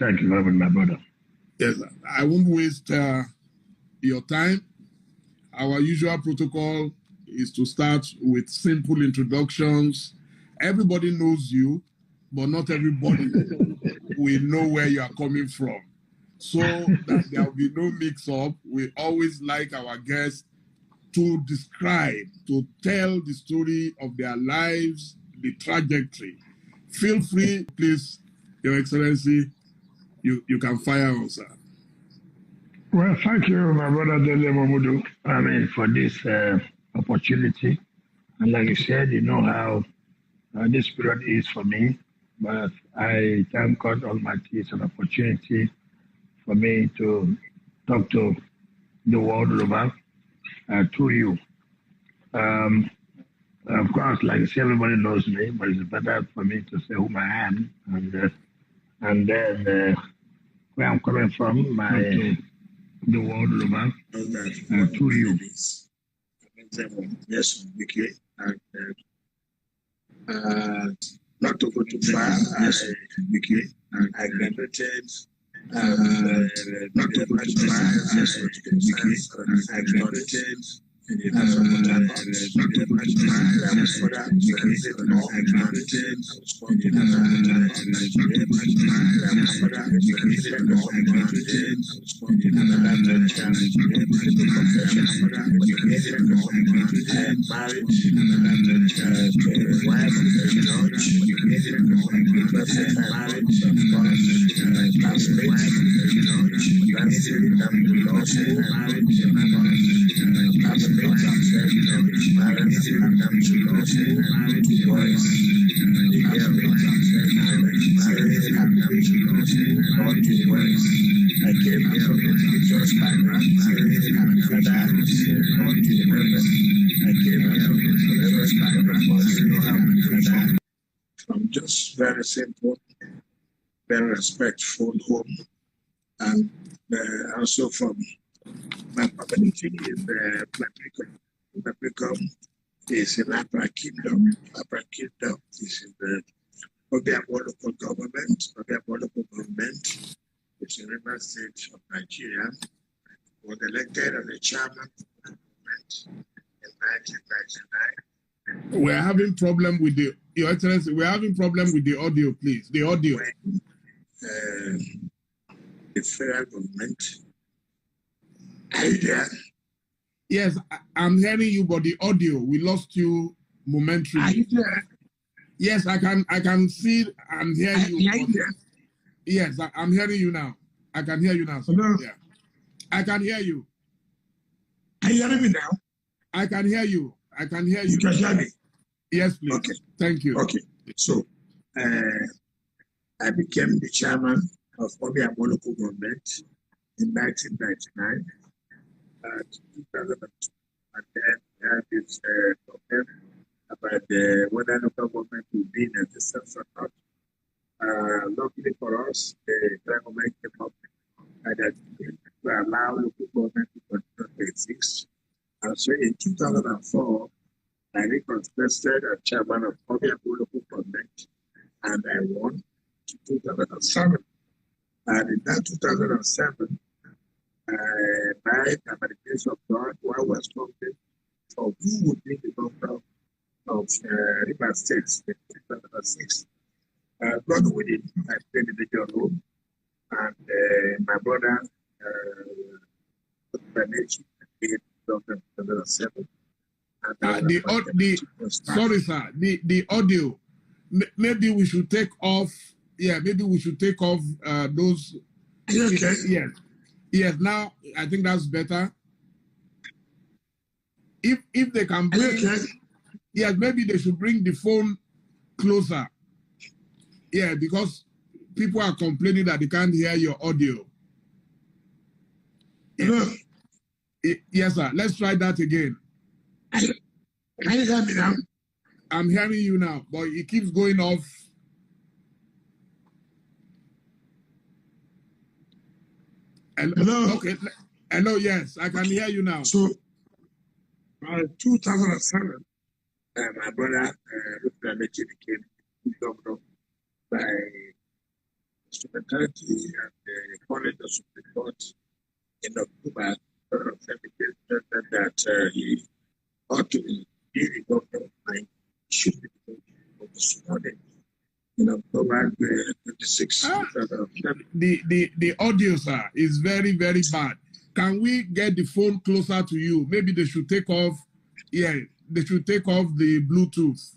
Thank you very much, my brother. Yes, I won't waste your time. Our usual protocol is to start with simple introductions. Everybody knows you, but not everybody will know where you are coming from. So that there will be no mix-up, we always like our guests to describe, to tell the story of their lives, the trajectory. Feel free, please, Your Excellency, you can fire us, sir. Well, thank you, my brother Dele Momodu, for this opportunity. And like you said, you know how this period is for me. But I thank God Almighty. It's an opportunity for me to talk to the world over through you. Of course, like I say, everybody knows me, but it's better for me to say who I am and then where I'm coming from, the world over through you. Yes, WIKE, and not to go too far, WIKE, I graduated. Not to go too far, WIKE, I graduated. Not to go too far, I was further graduated law. I graduated. I was further graduated law. I graduated. I was further married, wife, I came here from the religious background. From just very simple, very respectful home, and also from my community in the Paprika is in Upper Kingdom. Upper Kingdom is in the Obiabo local government. Obiabo local government is in River State of Nigeria. Was elected as the chairman of the government in 1999. We're having problem with Your Excellency, we're having problem with the audio, please. The audio. The federal government. Are you there? Yes, I'm hearing you, but the audio, we lost you momentarily. Are you there? Yes, I can see and hear you. Are you there? Yes, I'm hearing you now. I can hear you now. Sir. Hello? Yeah. I can hear you. Are you hearing me now? I can hear you. I can hear you. You can hear me? Yes, please. Okay. Thank you. Okay. So, I became the chairman of Obiabo local government in 1999 and 2002. And then we had this problem about whether local government will be in existence or not. Luckily for us, the government came up that we allow local government to continue to exist. And so in 2004, I recontested as chairman of Obiabo local government, and I won in 2007. And in that 2007, by the grace of God, while we were struggling for who would be the governor of River State in 2006, God willing, I played the major role, and my brother, Benechi, in 2007. Sorry, sir. The audio. Maybe we should take off. Yeah, maybe we should take off those. Okay. Yes. Yes. Now I think that's better. If they can bring. Okay. Yes, maybe they should bring the phone closer. Yeah, because people are complaining that they can't hear your audio. Hello? Yes, sir. Let's try that again. Can you hear me now? I'm hearing you now, but it keeps going off. Hello? Okay. Hello, yes, I can hear you now. So, 2007, my brother, Benechi became governor by instrumentality and the calling the Supreme Court in October that he ought to be the governor and should be the governor this morning in October 26. The audio, sir, is very, very bad. Can we get the phone closer to you? Maybe they should take off. Yeah, they should take off the Bluetooth.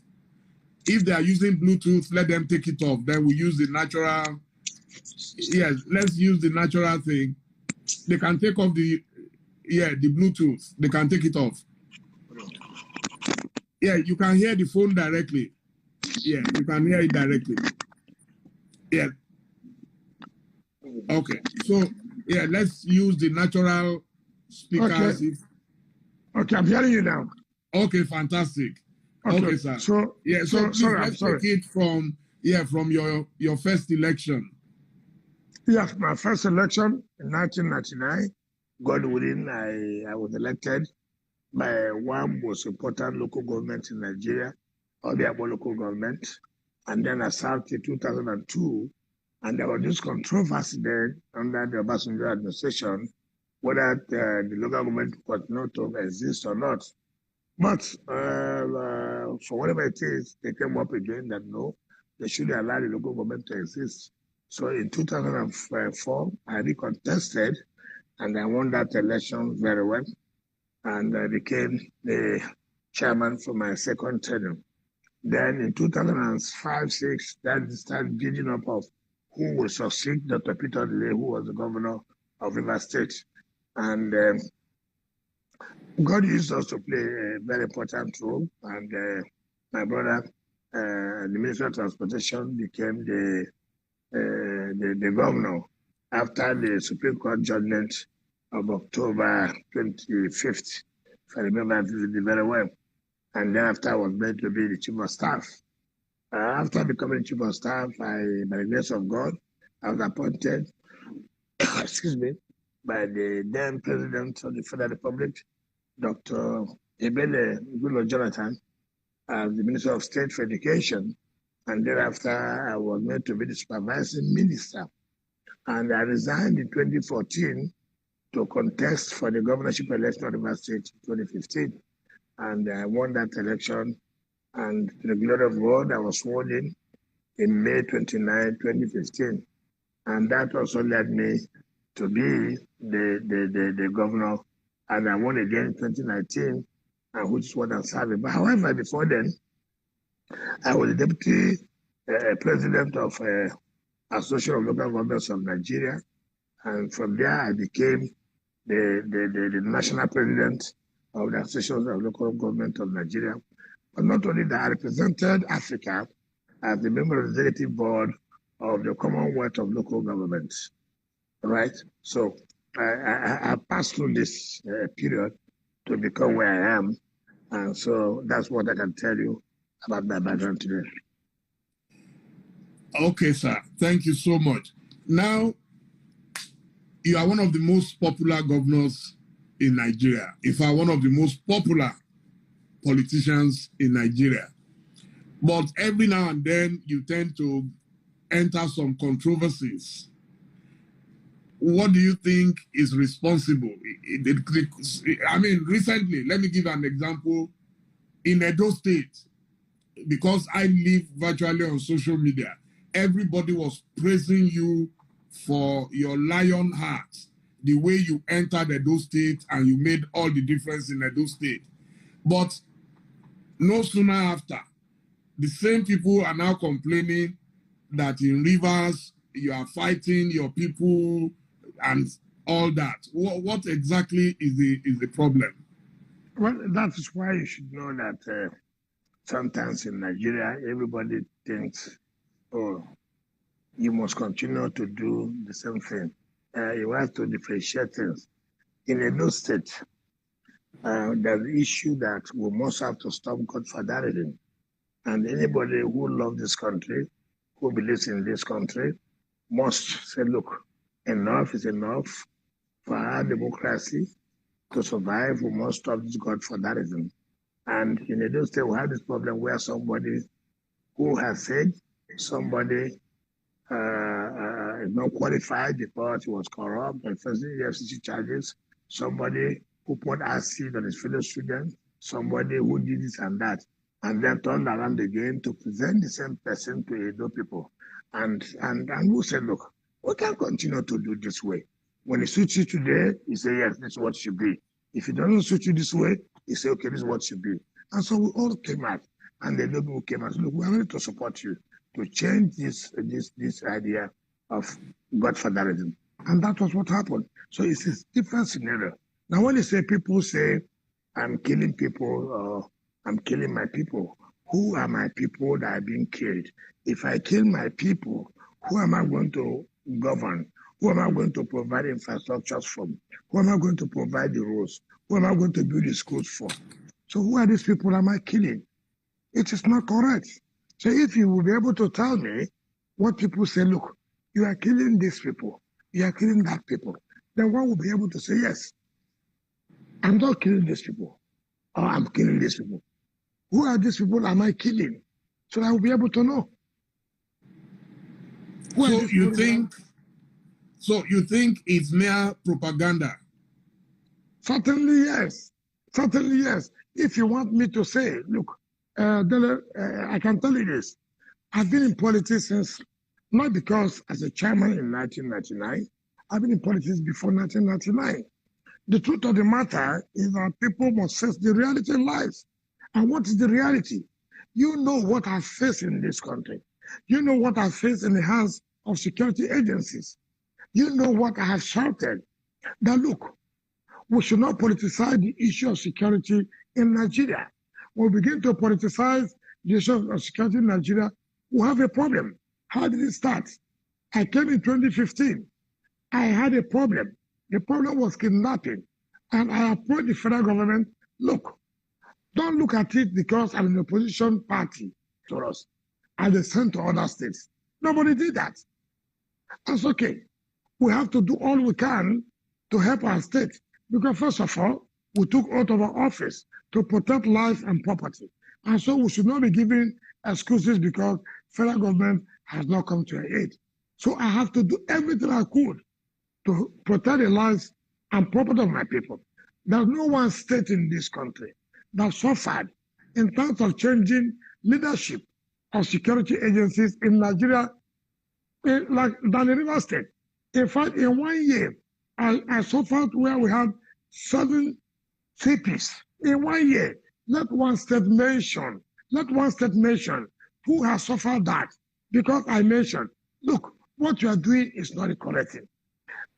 If they are using Bluetooth, let them take it off. Then we use the natural. Yes, let's use the natural thing. They can take off the Bluetooth. They can take it off. Yeah, you can hear the phone directly. Yeah, you can hear it directly. Yeah. Okay. So, yeah, let's use the natural speakers. Okay, I'm hearing you now. Okay, fantastic. Okay, sir. So, yeah, so let's take it from your first election. Yes, my first election in 1999, God willing, I was elected by one most important local government in Nigeria, Obiabo local government. And then I served in 2002, and there was this controversy then under the Obasanjo administration, whether the local government was not to exist or not. But for whatever it is, they came up again that no, they should allow the local government to exist. So in 2004, I recontested, and I won that election very well, and I became the chairman for my second term. Then in 2005-06, that started building up of who will succeed Dr. Peter Dele, who was the governor of Rivers State. And God used us to play a very important role. And my brother, the Minister of Transportation, became the governor after the Supreme Court judgment of October 25th, if I remember very well. And then after I was made to be the chief of staff. After becoming chief of staff, by the grace of God, I was appointed, excuse me, by the then president of the Federal Republic, Dr. Dele Jonathan, as the Minister of State for Education. And thereafter, I was made to be the supervising minister. And I resigned in 2014 to contest for the governorship election of Rivers State in 2015. And I won that election. And to the glory of God, I was sworn in May 29, 2015. And that also led me to be the governor. And I won again in 2019, which is what I'm serving. But however, before then, I was the deputy president of Association of Local Governments of Nigeria. And from there, I became the national president of the Association of Local Government of Nigeria. But not only that, I represented Africa as the member of the executive board of the Commonwealth of Local Governments, right? So I passed through this period to become where I am. And so that's what I can tell you about my background today. Okay, sir. Thank you so much. Now, you are one of the most popular governors in Nigeria. In fact, one of the most popular politicians in Nigeria. But every now and then, you tend to enter some controversies. What do you think is responsible? I mean, recently, let me give an example. In Edo State, because I live virtually on social media, everybody was praising you for your lion heart, the way you entered Edo State and you made all the difference in Edo State. But no sooner after, the same people are now complaining that in Rivers, you are fighting your people and all that. What exactly is the problem? Well, that is why you should know that sometimes in Nigeria, everybody thinks, oh, you must continue to do the same thing. You have to differentiate things. In Edo State, there's the issue that we must have to stop godfatherism. And anybody who loves this country, who believes in this country, must say, look, enough is enough. For our democracy to survive, we must stop this godfatherism. And in Edo State, we have this problem where somebody who has said somebody is not qualified because he was corrupt and facing EFCC charges, somebody who put acid on his fellow students, somebody who did this and that, and then turned around again to present the same person to Edo people. And who said, look, we can't continue to do this way. When it suits you today, you say, yes, this is what should be. If it doesn't suit you this way, you say, okay, this is what should be. And so we all came out, and the people came out and said, look, we are ready to support you to change this idea of Godfatherism. And that was what happened. So it's a different scenario. Now, when you say people say, I'm killing people or I'm killing my people, who are my people that are being killed? If I kill my people, who am I going to govern? Who am I going to provide infrastructures for? Who am I going to provide the roads? Who am I going to build the schools for? So who are these people am I killing? It is not correct. So if you will be able to tell me what people say, look, you are killing these people, you are killing that people, then one will be able to say, yes, I'm not killing these people, or I'm killing these people. Who are these people am I killing? So I will be able to know. So you think it's mere propaganda? Certainly, yes. Certainly, yes. If you want me to say, look, Dele, I can tell you this. I've been in politics since, not because as a chairman in 1999, I've been in politics before 1999. The truth of the matter is that people must face the reality in life. And what is the reality? You know what I face in this country. You know what I face in the hands of security agencies. You know what I have shouted. That look, we should not politicize the issue of security in Nigeria. When we begin to politicize the issue of security in Nigeria, we have a problem. How did it start? I came in 2015. I had a problem. The problem was kidnapping. And I approached the federal government, look, don't look at it because I'm an opposition party to us. I sent to other states. Nobody did that. That's okay. We have to do all we can to help our state. Because first of all, we took out of our office to protect life and property. And so we should not be giving excuses because federal government has not come to our aid. So I have to do everything I could to protect the lives and property of my people. There's no one state in this country that suffered in terms of changing leadership of security agencies in Nigeria like than the River State. In fact, in 1 year, I suffered where we had 7 CPs in 1 year. Not one state mention who has suffered that, because I mentioned, look, what you are doing is not the correct thing.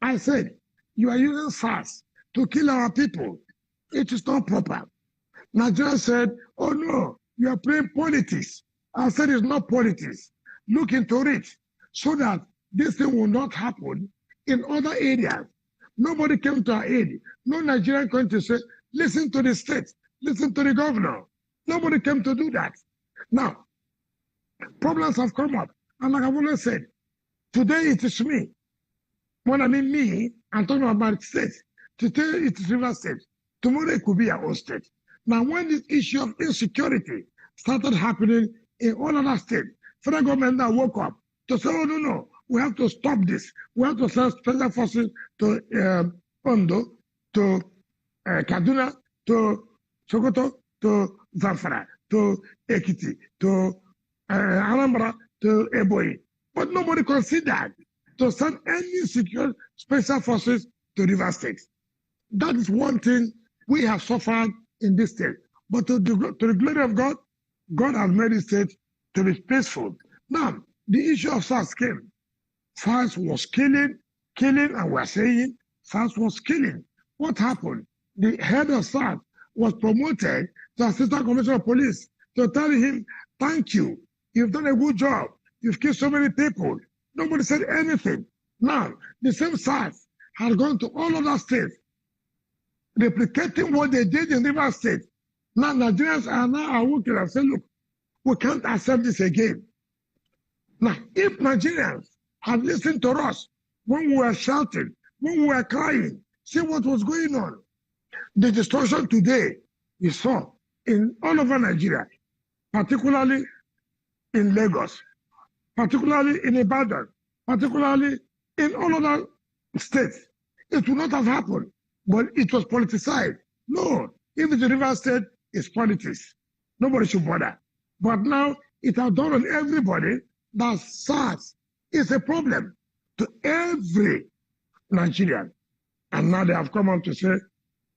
I said, you are using SARS to kill our people. It is not proper. Nigeria said, oh no, you are playing politics. I said it's not politics. Look into it so that this thing will not happen in other areas. Nobody came to our aid. No Nigerian country said, listen to the state, listen to the governor. Nobody came to do that. Now, problems have come up. And like I've always said, today it is me. When I mean me, I'm talking about state. Today it is River State. Tomorrow it could be our own state. Now, when this issue of insecurity started happening in all other states, federal government now woke up to say, oh, no, we have to stop this. We have to send special forces to Ondo, to Kaduna, to Sokoto, to Zamfara, to Ekiti, to Anambra, to Ebonyi. But nobody considered to send any secure special forces to River State. That is one thing we have suffered in this state. But to the glory of God, God has made this state to be peaceful. Now, the issue of SARS came. SARS was killing, and we're saying SARS was killing. What happened? The head of SARS was promoted to Assistant Commissioner of Police to tell him, thank you, you've done a good job. You've killed so many people. Nobody said anything. Now, the same SARS has gone to all other states, replicating what they did in River State. Now, Nigerians are now working and saying, look, we can't accept this again. Now, if Nigerians had listened to us when we were shouting, when we were crying, see what was going on. The destruction today you saw in all over Nigeria, particularly in Lagos, particularly in Ibadan, particularly in all other states. It would not have happened, but it was politicized. No, if it's a river state, it's politics. Nobody should bother. But now it has dawned on everybody that SARS is a problem to every Nigerian. And now they have come out to say,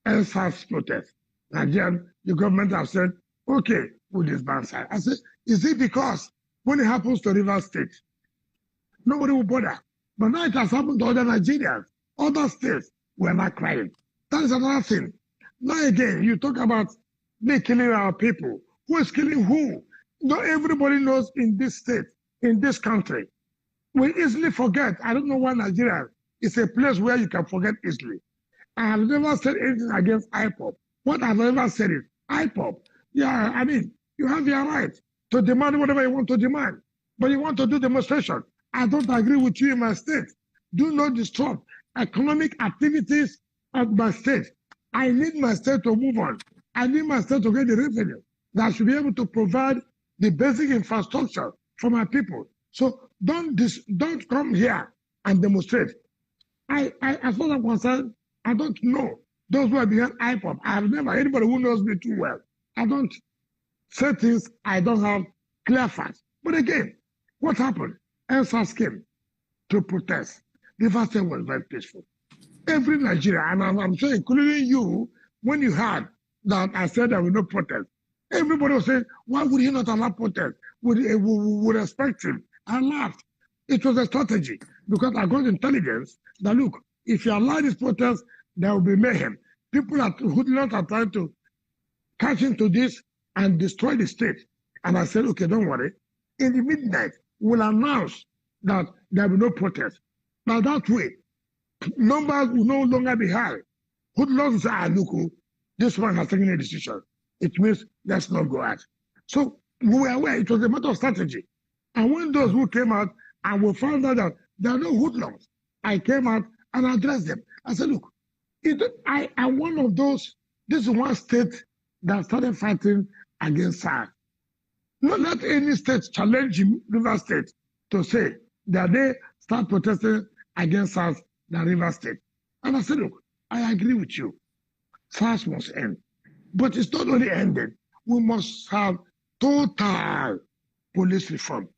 end SARS protest. Nigerian, the government have said, okay, we'll disband SARS. I said, is it because when it happens to River State, nobody will bother? But now it has happened to other Nigerians, other states, we're not crying. That is another thing. Now again, you talk about they killing our people. Who is killing who? Not everybody knows in this state, in this country. We easily forget. I don't know why Nigeria is a place where you can forget easily. I have never said anything against IPOP. What I've ever said is, IPOP, yeah, I mean, you have your right to demand whatever you want to demand. But you want to do demonstration. I don't agree with you in my state. Do not disrupt economic activities of my state. I need my state to move on. I need my state to get the revenue that should be able to provide the basic infrastructure for my people. So don't come here and demonstrate. As far as I'm concerned, I don't know those who are behind IPOP. I have never, anybody who knows me too well, I don't say things I don't have clear facts. But again, what happened? NSAS came to protest. The first thing was very peaceful. Every Nigerian, and I'm sure including you, when you heard that I said there will no protest, everybody was saying, why would he not allow protest? Would respect him. I laughed. It was a strategy because I got intelligence that, look, if you allow this protest, there will be mayhem. People who not are trying to catch into this and destroy the state. And I said, okay, don't worry. In the midnight, we'll announce that there will be no protest. Now that way, numbers will no longer be high. Hoodlums will say, look, this one has taken a decision. It means let's not go out. So we were aware it was a matter of strategy. And when those who came out and we found out that there are no hoodlums, I came out and addressed them. I said, look, I'm one of those, this is one state that started fighting against SARS. Not let any state challenge River State to say that they start protesting against SARS than River State. And I said, look, I agree with you. SARS must end. But it's not only ended. We must have total police reform.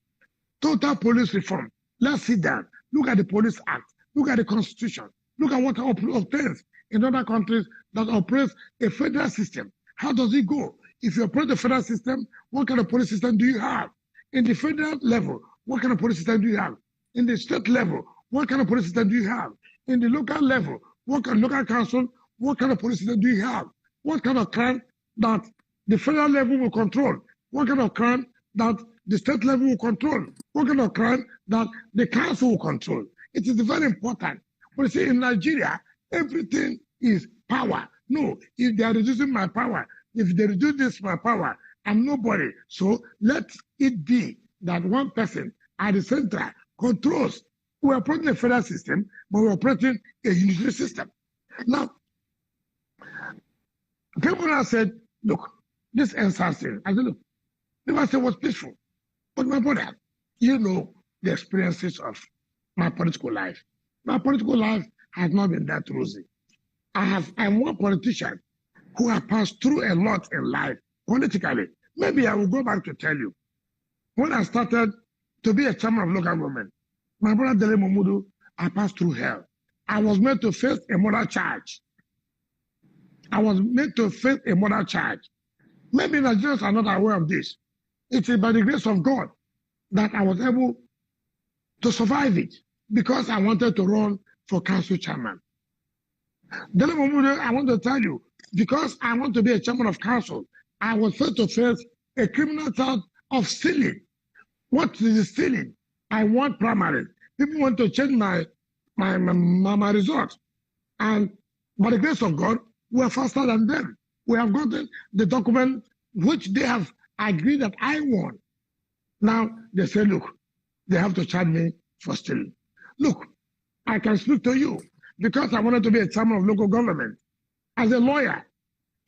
Total police reform. Let's sit down. Look at the Police Act. Look at the Constitution. Look at what obtains in other countries that operates a federal system. How does it go? If you operate a federal system, what kind of police system do you have? In the federal level, what kind of police system do you have? In the state level, what kind of police system do you have? In the local level, what kind of local council, what kind of police system do you have? What kind of crime that the federal level will control? What kind of crime that the state level will control? What kind of crime that the council will control? It is very important. But you see, in Nigeria, everything is power. No, if they are reducing my power, if they reduce my power, I'm nobody. So let it be that one person at the center controls. We're operating a federal system, but we're operating a unitary system. Now, people now said, look, this NSAS thing. I said, look, the state was peaceful. But my brother, you know the experiences of my political life. My political life has not been that rosy. I'm one politician who has passed through a lot in life politically. Maybe I will go back to tell you. When I started to be a chairman of local government, my brother Dele Momodu, I passed through hell. I was made to face a murder charge. Maybe Nigerians are not aware of this. It is by the grace of God that I was able to survive it because I wanted to run for council chairman. Dele Momodu, I want to tell you, because I want to be a chairman of council, I was face to face a criminal charge of stealing. What is stealing? I won primary. People want to change my result. And by the grace of God, we are faster than them. We have gotten the document which they have agreed that I won. Now they say, look, they have to charge me for stealing. Look, I can speak to you because I wanted to be a chairman of local government. As a lawyer,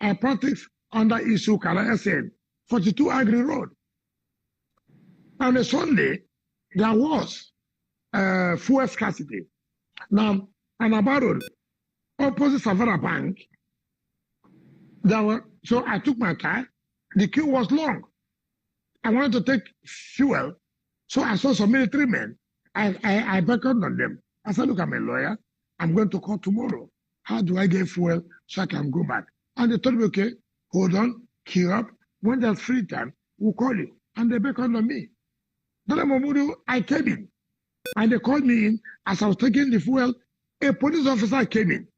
I practiced under issue Kala SN, 42 Agri Road. On a Sunday, there was fuel scarcity. Now, on a barrel, opposite Savannah Bank, so I took my car. The queue was long. I wanted to take fuel, so I saw some military men. I beckoned on them. I said, look, I'm a lawyer. I'm going to court tomorrow. How do I get fuel so I can go back? And they told me, okay, hold on, queue up. When there's free time, we'll call you. And they beckoned on me. Dele Momodu, I came in. And they called me in. As I was taking the fuel, a police officer came in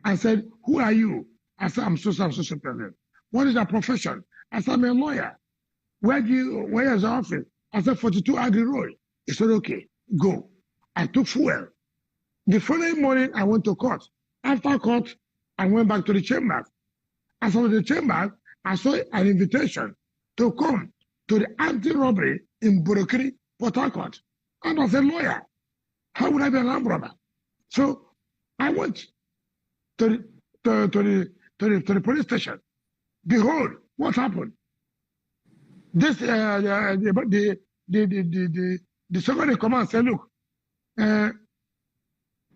and said, who are you? I said, I'm social president. What is your profession? I said, I'm a lawyer. Where is your office? I said, 42 Agri Road. He said, okay, go. I took fuel. The following morning, I went to court. After court, I went back to the chamber. As I was in the chamber, I saw an invitation to come to the anti-robbery in Burokiri, Port Harcourt. And I was a lawyer. How would I be an armed robber? So I went to the police station. Behold, what happened? This the second in command said, look, there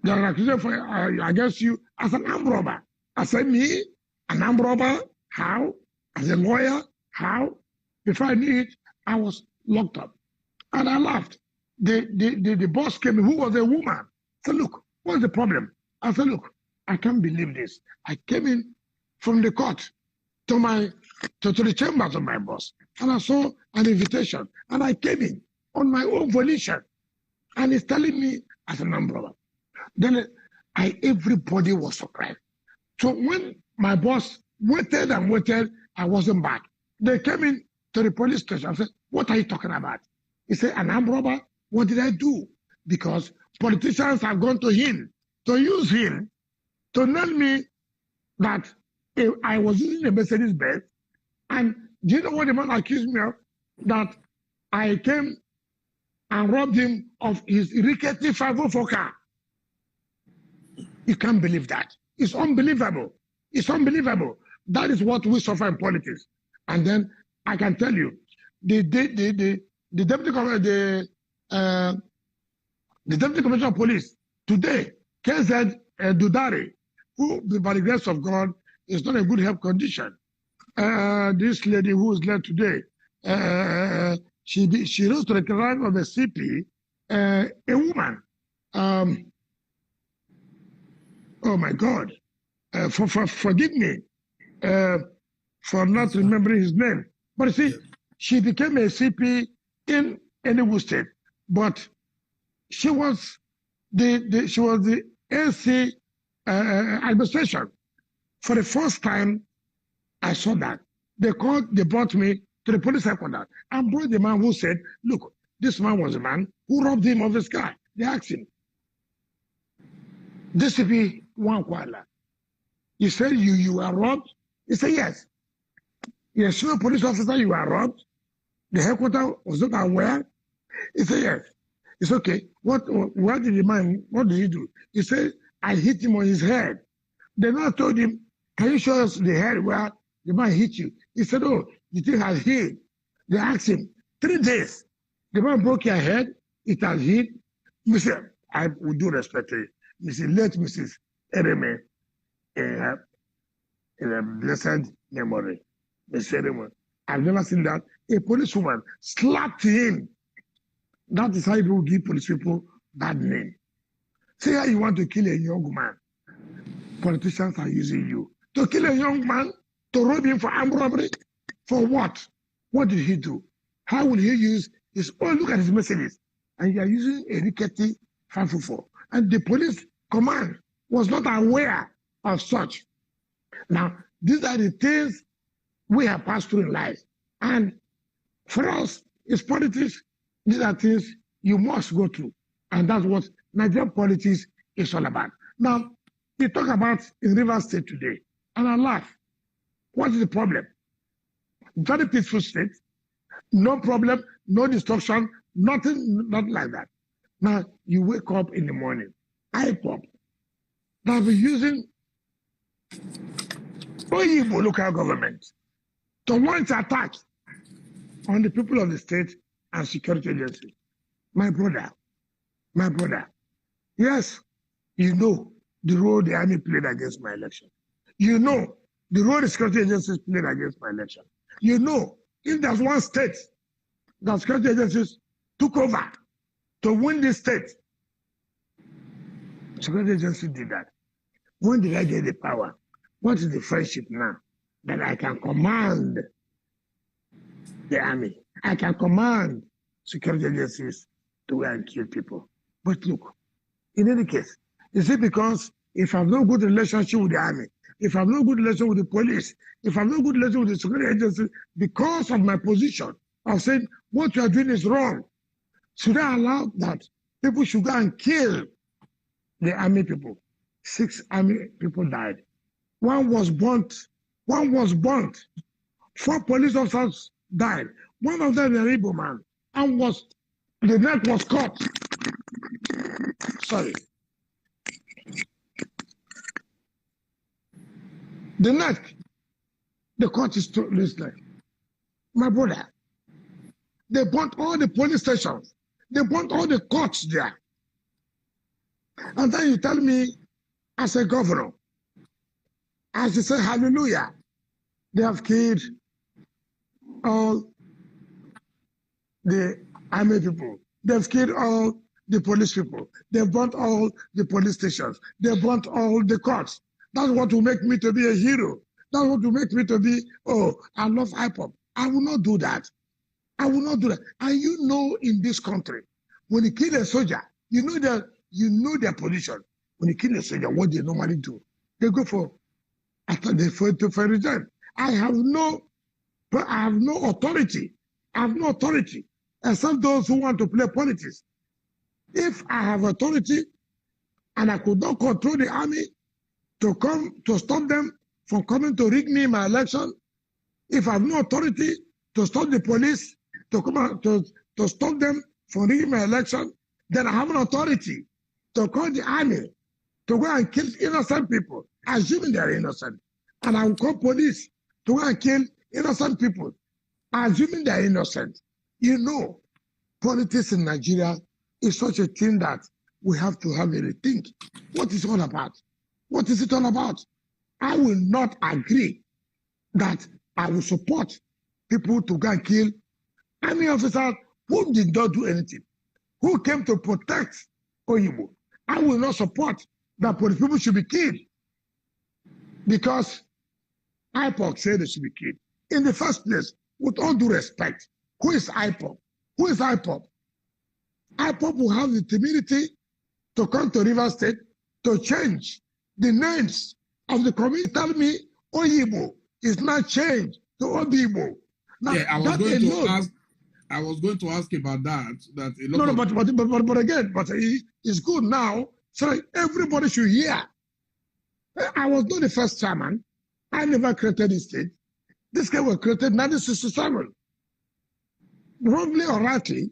are accusations against you as an armed robber. I said, me, an armed robber? How? As a lawyer? How? Before I knew it, I was locked up. And I laughed. The boss came in, who was a woman. I said, look, what's the problem? I said, look, I can't believe this. I came in from the court to the chambers of my boss, and I saw an invitation, and I came in on my own volition, and he's telling me as an armed robber. Then everybody was surprised. So when my boss waited and waited, I wasn't back. They came in to the police station. I said, what are you talking about? He said, an armed robber? What did I do? Because politicians have gone to him to use him to tell me that I was using a Mercedes Benz. And do you know what the man accused me of? That I came and robbed him of his rickety 504 car. You can't believe that. It's unbelievable. It's unbelievable. That is what we suffer in politics. And then I can tell you, the deputy commissioner of police today, KZ Dudari, who, by the grace of God, is not in good health condition. This lady who is led today, she rose to the rank of a CP, a woman. Oh my God! Forgive me for not remembering his name. But you see, she became a CP in Enugu State, but she was the AC administration. For the first time, I saw that. They brought me to the police headquarters and brought the man who said, look, this man was a man who robbed him of his car. They asked him, DCP Wankwala, you said you were robbed? He said, yes. You're sure, police officer, you were robbed? The headquarters was not aware? He said, yes. It's okay. What did the man, what did he do? He said, I hit him on his head. They now told him, can you show us the head where the man hit you? He said, oh, the thing has healed. They asked him, 3 days. The man broke your head, it has healed. Mr. I would do respect to it. Let Mrs. Ereme in a blessed memory. I've never seen that. A policewoman slapped him. That is how you give police people bad name. Say how you want to kill a young man. Politicians are using you. To kill a young man, to rob him for armed robbery? For what? What did he do? How will he use his own? Look at his Mercedes. And you are using a rickety 504. And the police command was not aware of such. Now, these are the things we have passed through in life. And for us, it's politics. These are things you must go through. And that's what Nigerian politics is all about. Now, we talk about in Rivers State today, and I laugh. What is the problem? Very peaceful state, no problem, no destruction, nothing like that. Now, you wake up in the morning, IPOP, that will be using Oyibo local government to launch attacks on the people of the state and security agencies. My brother, My brother, yes, you know the role the army played against my election. You know the role the security agencies played against my election. You know, if there's one state that security agencies took over to win this state, security agencies did that. When did I get the power? What is the friendship now? That I can command the army. I can command security agencies to go and kill people. But look, in any case, is it because if I have no good relationship with the army, if I have no good relationship with the police, if I have no good relationship with the security agency, because of my position of saying what you are doing is wrong, should I allow that people should go and kill the army people? 6 army people died. One was burnt. 4 police officers died. One of them, a Igbo man, and the neck was cut. Sorry. The neck, the cut is to this neck. My brother, they burnt all the police stations. They burnt all the courts there. And then you tell me, as a governor, as you say, hallelujah, they have killed all the army people. They've killed all the police people. They've burnt all the police stations. They burnt all the courts. That's what will make me to be a hero. That's what will make me to be, oh, I love hip-hop. I will not do that. I will not do that. And you know, in this country, when you kill a soldier, you know their position. When you kill a soldier, what they normally do, they go for return. I have no authority. I have no authority, except those who want to play politics. If I have authority and I could not control the army to come to stop them from coming to rig me my election, if I have no authority to stop the police to come out to stop them from rigging my election, then I have an authority to call the army to go and kill innocent people, assuming they are innocent. And I will call police to go and kill innocent people, assuming they are innocent. You know, politics in Nigeria is such a thing that we have to have a rethink. What is it all about? What is it all about? I will not agree that I will support people to go and kill army officers who did not do anything, who came to protect Oyibo. I will not support that police people should be killed because IPOC said they should be killed. In the first place, with all due respect, who is IPOC? Who is IPOC? IPOC will have the temerity to come to River State to change the names of the community. Tell me Oyibo is not changed to Obibo. Now, yeah, I was going to ask about that. But it's good now. So everybody should hear. I was not the first chairman. I never created this state. This guy was created in 1967. Wrongly or rightly,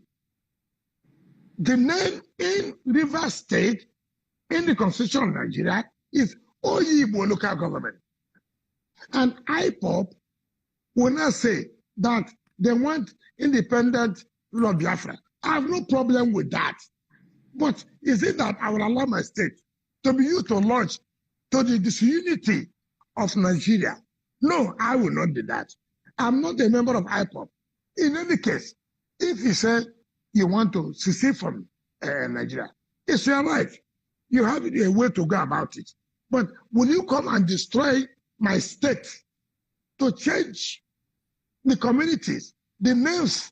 the name in River State in the Constitution of Nigeria is Oyibo local government. And IPOP will not say that they want independent rule of Biafra. I have no problem with that. But is it that I will allow my state to be used to launch to the disunity of Nigeria? No, I will not do that. I'm not a member of IPOP. In any case, if you say you want to secede from Nigeria, it's your right. You have a way to go about it. But will you come and destroy my state to change the communities, the names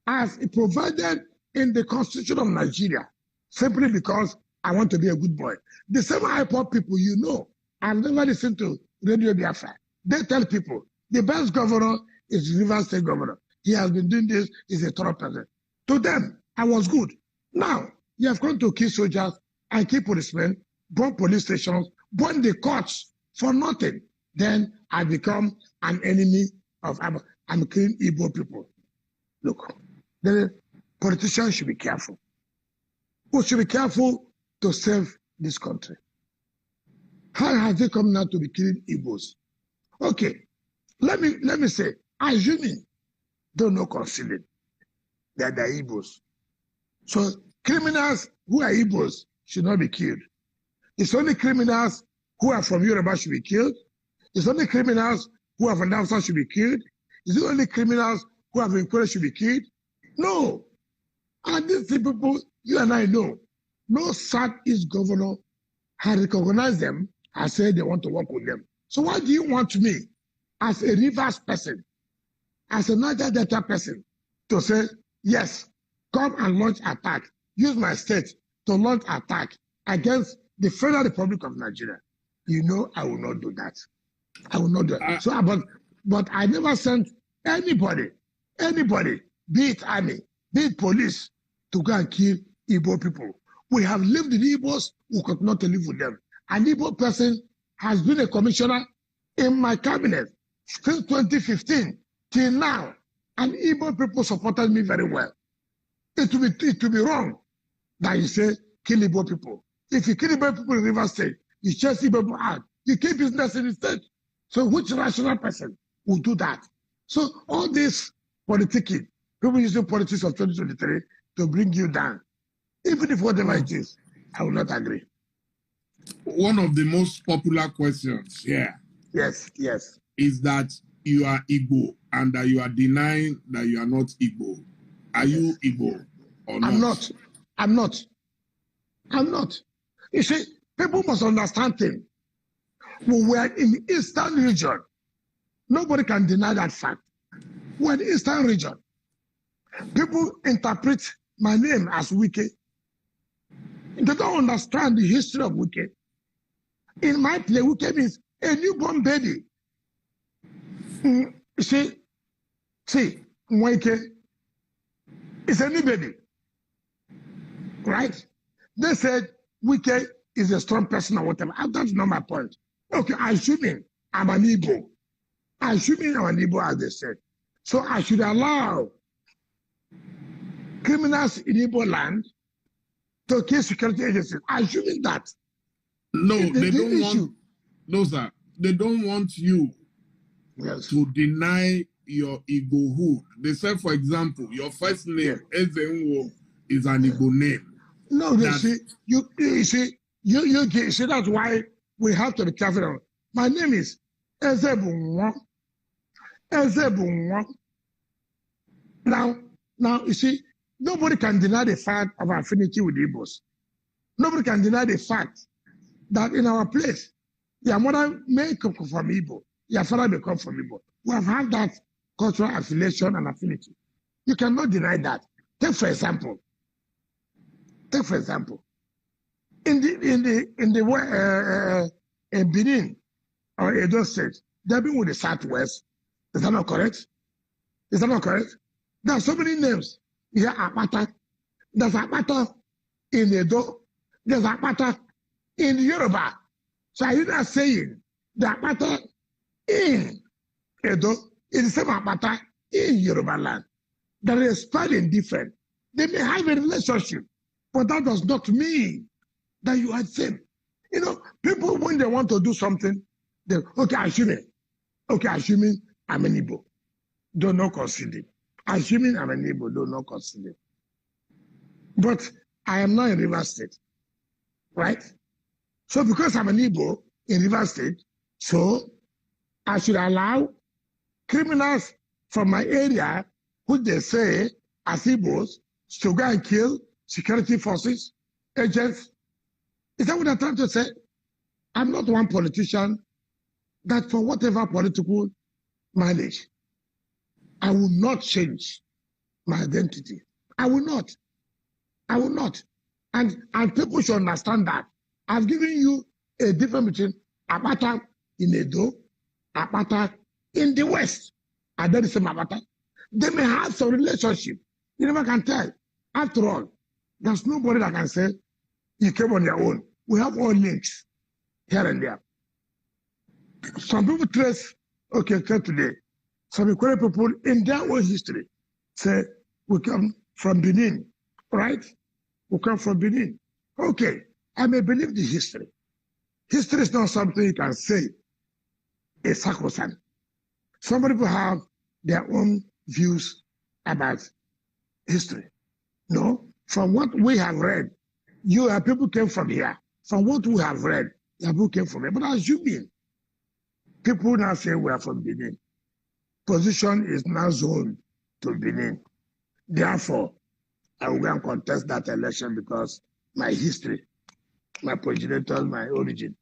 as provided in the Constitution of Nigeria, simply because I want to be a good boy? The same IPOP people, you know, I've never listened to Radio Biafra. They tell people the best governor is River State governor. He has been doing this, he's a thorough person. To them, I was good. Now, you have come to kill soldiers and kill policemen, burn police stations, burn the courts for nothing. Then I become an enemy of I'm killing Igbo people. Look, the politicians should be careful. We should be careful to save this country. How has they come now to be killing Igbos? Okay, let me say, assuming don't know concealing that they're Igbos. So criminals who are Igbos should not be killed. It's only criminals who are from Yoruba should be killed. It's only criminals who are from Hausa should be killed. It's only criminals who are from Ikore should be killed. No. And these people, you and I know, no Southeast governor has recognized them and said they want to work with them. So why do you want me, as a Rivers person, as a Niger Delta person, to say, yes, come and launch attack, use my state to launch attack against the Federal Republic of Nigeria? You know I will not do that. I will not do that. So, but I never sent anybody, be it army, be it police, to go and kill Igbo people. We have lived in Igbos, we could not live with them. An Igbo person has been a commissioner in my cabinet since 2015 till now, and Igbo people supported me very well. It will be wrong that you say kill Igbo people. If you kill Igbo people in Rivers State, you chase Igbo people out, you keep business in the state. So which rational person will do that? So all this politicking, people using politics of 2023 to bring you down, even if whatever it is, I will not agree. One of the most popular questions here yes, is that you are Igbo and that you are denying that you are not Igbo. Are you Igbo or not? I'm not. You see, people must understand things. When we are in the Eastern region, nobody can deny that fact. We're in the Eastern region. People interpret my name as WIKE. They don't understand the history of WIKE. In my play, WIKE means a newborn baby. See, WIKE is a new baby. Right? They said WIKE is a strong person or whatever. That's not my point. Okay, assuming I'm an Igbo. Assuming I'm an Igbo, as they said. So I should allow criminals in Igbo land to kill security agencies. Assuming that. No, they don't want. No, sir. They don't want you to deny your Igbohood. They said, for example, your first name, Ezenwo, is an Igbo name. No, you see, that's why we have to be careful. My name is Ezebunwa. Now, you see, nobody can deny the fact of affinity with Igbos. Nobody can deny the fact that in our place, your mother may come from Igbo, your father may come from Igbo. We have had that cultural affiliation and affinity. You cannot deny that. Take for example, in Benin or Edo State, they've been with the Southwest. Is that not correct? There are so many names. Here, Apata. There's Apata in Edo. There's Apata in Yoruba. So are you not saying the Apata in Edo is the same Apata in Yoruba land? That is spelling different. They may have a relationship, but that does not mean that you are the same. You know, people, when they want to do something, they, assuming I'm an Igbo, do not consider. Assuming I'm an Igbo, do not consider. But I am not in Rivers State, right? So because I'm an Igbo in Rivers State, so I should allow criminals from my area, who they say as Igbos, to go and kill security forces, agents. Is that what I'm trying to say? I'm not one politician that for whatever political mileage, I will not change my identity. I will not. And people should understand that. I've given you a difference between Apata in Edo, Apata in the West, and then the same Apata. They may have some relationship. You never can tell. After all, there's nobody that can say you came on your own. We have all links here and there. Some people trace, today. Some Ikore people in their own history say, we come from Benin, right? We come from Benin. Okay, I may believe the history. History is not something you can say is sacrosanct. Some people have their own views about history. No, From what we have read, people came from here. From what we have read, people came from here. But assuming people now say we are from Benin, position is now zoned to Benin. Therefore, I will go and contest that election because my history, my progenitors, my origin,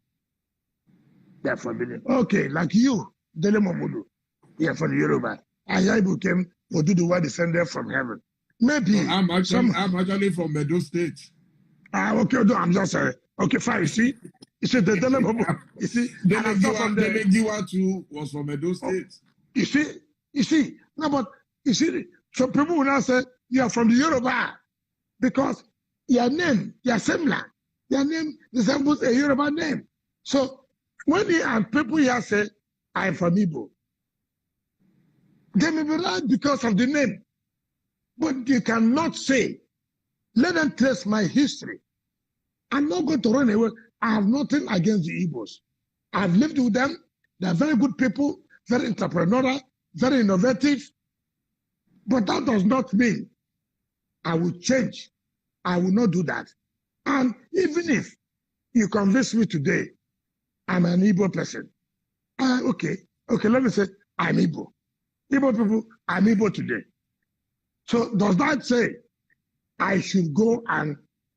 they're from Benin. Okay, like you, Dele Momodu, you're from the Yoruba. And I became Momodu descended from heaven. Maybe I'm actually from Edo State. Okay, no, I'm just sorry. Okay, fine. You see, the Dele Momodu. You see, Dele Giwa too was from Edo State. You see. No, but you see, some people will now say you are from the Yoruba because your name, your similar, your name resembles a Yoruba name. So when people here say I am from Igbo, they may be right because of the name, but you cannot say, let them trace my history. I'm not going to run away. I have nothing against the Igbos. I've lived with them. They're very good people, very entrepreneurial, very innovative. But that does not mean I will change. I will not do that. And even if you convince me today, I'm an Igbo person. Okay, let me say I'm Igbo. Igbo people, I'm Igbo today. So does that say I should go and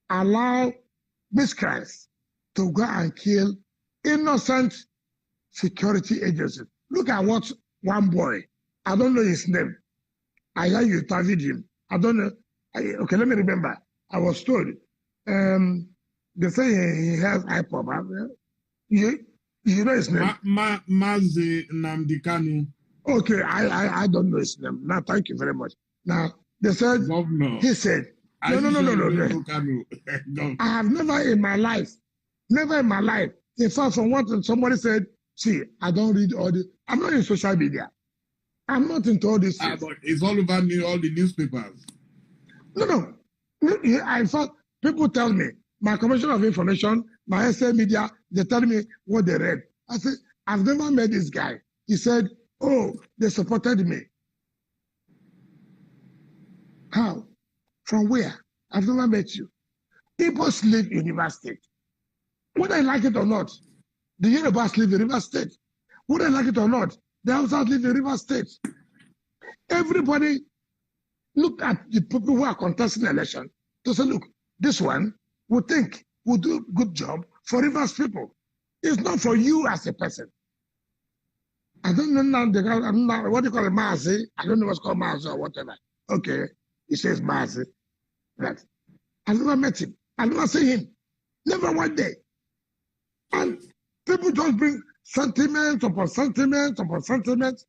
allow miscreants to go and kill innocent security agencies? Look at what one boy, I don't know his name. I heard you interviewed him. I don't know. Okay, let me remember. I was told. They say he has IPOB. You know his name? Mazi Namdekanu. Okay, I don't know his name. Now, thank you very much. Now, they said, Governor. He said, no. I have never in my life, in fact, from what somebody said, see, I don't read all the, I'm not in social media. I'm not into all this. But it's all over all the newspapers. No. In fact, people tell me, my Commission of Information, my SA media, they tell me what they read. I said, I've never met this guy. He said, oh, they supported me. How? From where? I've never met you. Igbos live in River State. Whether I like it or not, the Yorubas live in River State. Whether I like it or not, the Hausas live in River State. Everybody look at the people who are contesting the election to say, look, this one we think will do a good job for Rivers people. It's not for you as a person. I don't know now, what do you call it, Mazi? I don't know what's called Mazi or whatever. Okay, he says Mazi. Right. I never met him. I never seen him. Never one day. And people just bring sentiments upon sentiments upon sentiments.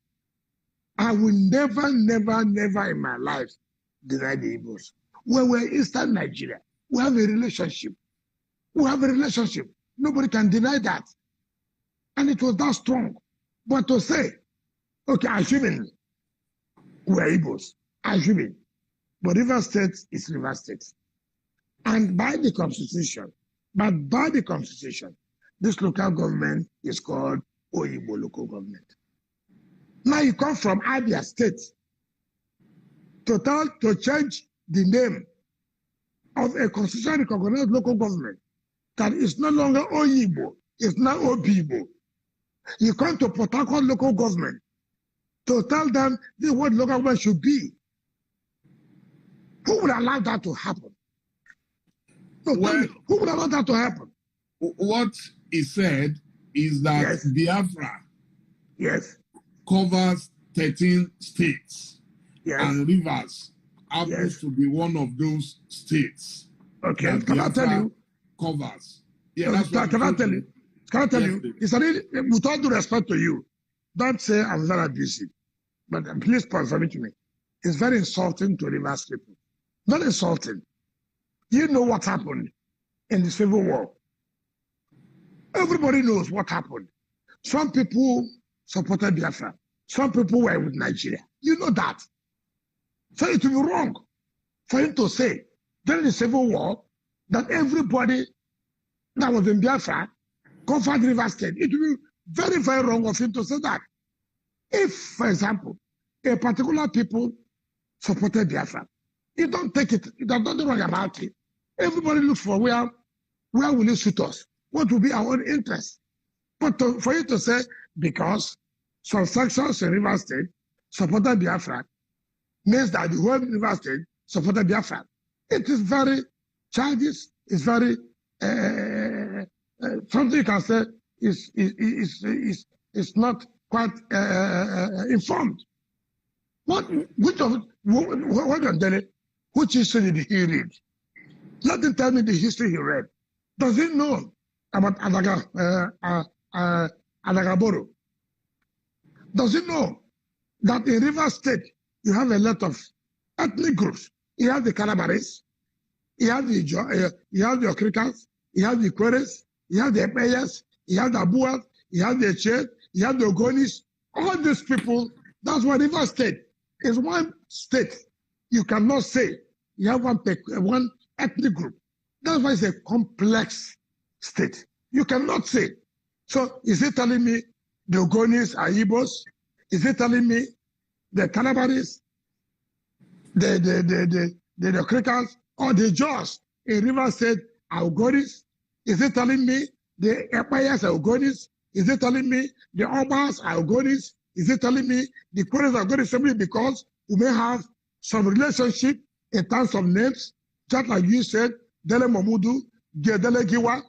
I will never in my life deny the Igbos. When we're Eastern Nigeria, we have a relationship. Nobody can deny that. And it was that strong. But to say, okay, assuming we're Igbos, assuming, but River State is River State. And by the Constitution, this local government is called Oyibo local government. Now you come from Abia State to change the name of a constitutionally recognized local government that is no longer Oyibo, it's now Obibo. You come to Port Harcourt local government to tell them what local government should be. Who would allow that to happen? No, well, who would allow that to happen? What he said is that Biafra covers 13 states, and Rivers happens to be one of those states. Okay, can I tell you? Covers. Yeah, that's what can I tell you? Can I tell you? It's really, with all due respect to you, don't say I'm very abusive, but please confirm it to me. It's very insulting to Rivers people. Not insulting. You know what happened in the Civil War. Everybody knows what happened. Some people supported Biafra. Some people were with Nigeria. You know that. So it will be wrong for him to say during the Civil War that everybody that was in Biafra covered River State. It will be very, very wrong of him to say that. If, for example, a particular people supported Biafra, You don't take it. There's nothing wrong about it. Everybody looks for where will it suit us? What will be our own interest? But for you to say, because some sections in River State supported Biafra, means that the whole River State supported Biafra. It is very childish. It's very something you can say is not quite informed. What on Dele, which history did he read? Let him tell me the history he read. Does he know about Adagaboro? Does he know that in River State you have a lot of ethnic groups? You have the Calabaris, you have the Okrikans, you have the Queres, you have the Epeyas, you have the Abuas, you have the Che, you have the Ogonis. All these people, that's why River State is one state. You cannot say you have one ethnic group. That's why it's a complex state. You cannot say. So is it telling me the Ogonis are Igbos? Is it telling me the Calabaris, the Okrikans, or the Jaws in River State are Ogonis? Is it telling me the Epayas are Ogonis? Is it telling me the Obas are Ogonis? Is it telling me the Queens are Ogonis simply because we may have some relationship in terms of names, just like you said, Dele Momodu, Dele Giwa,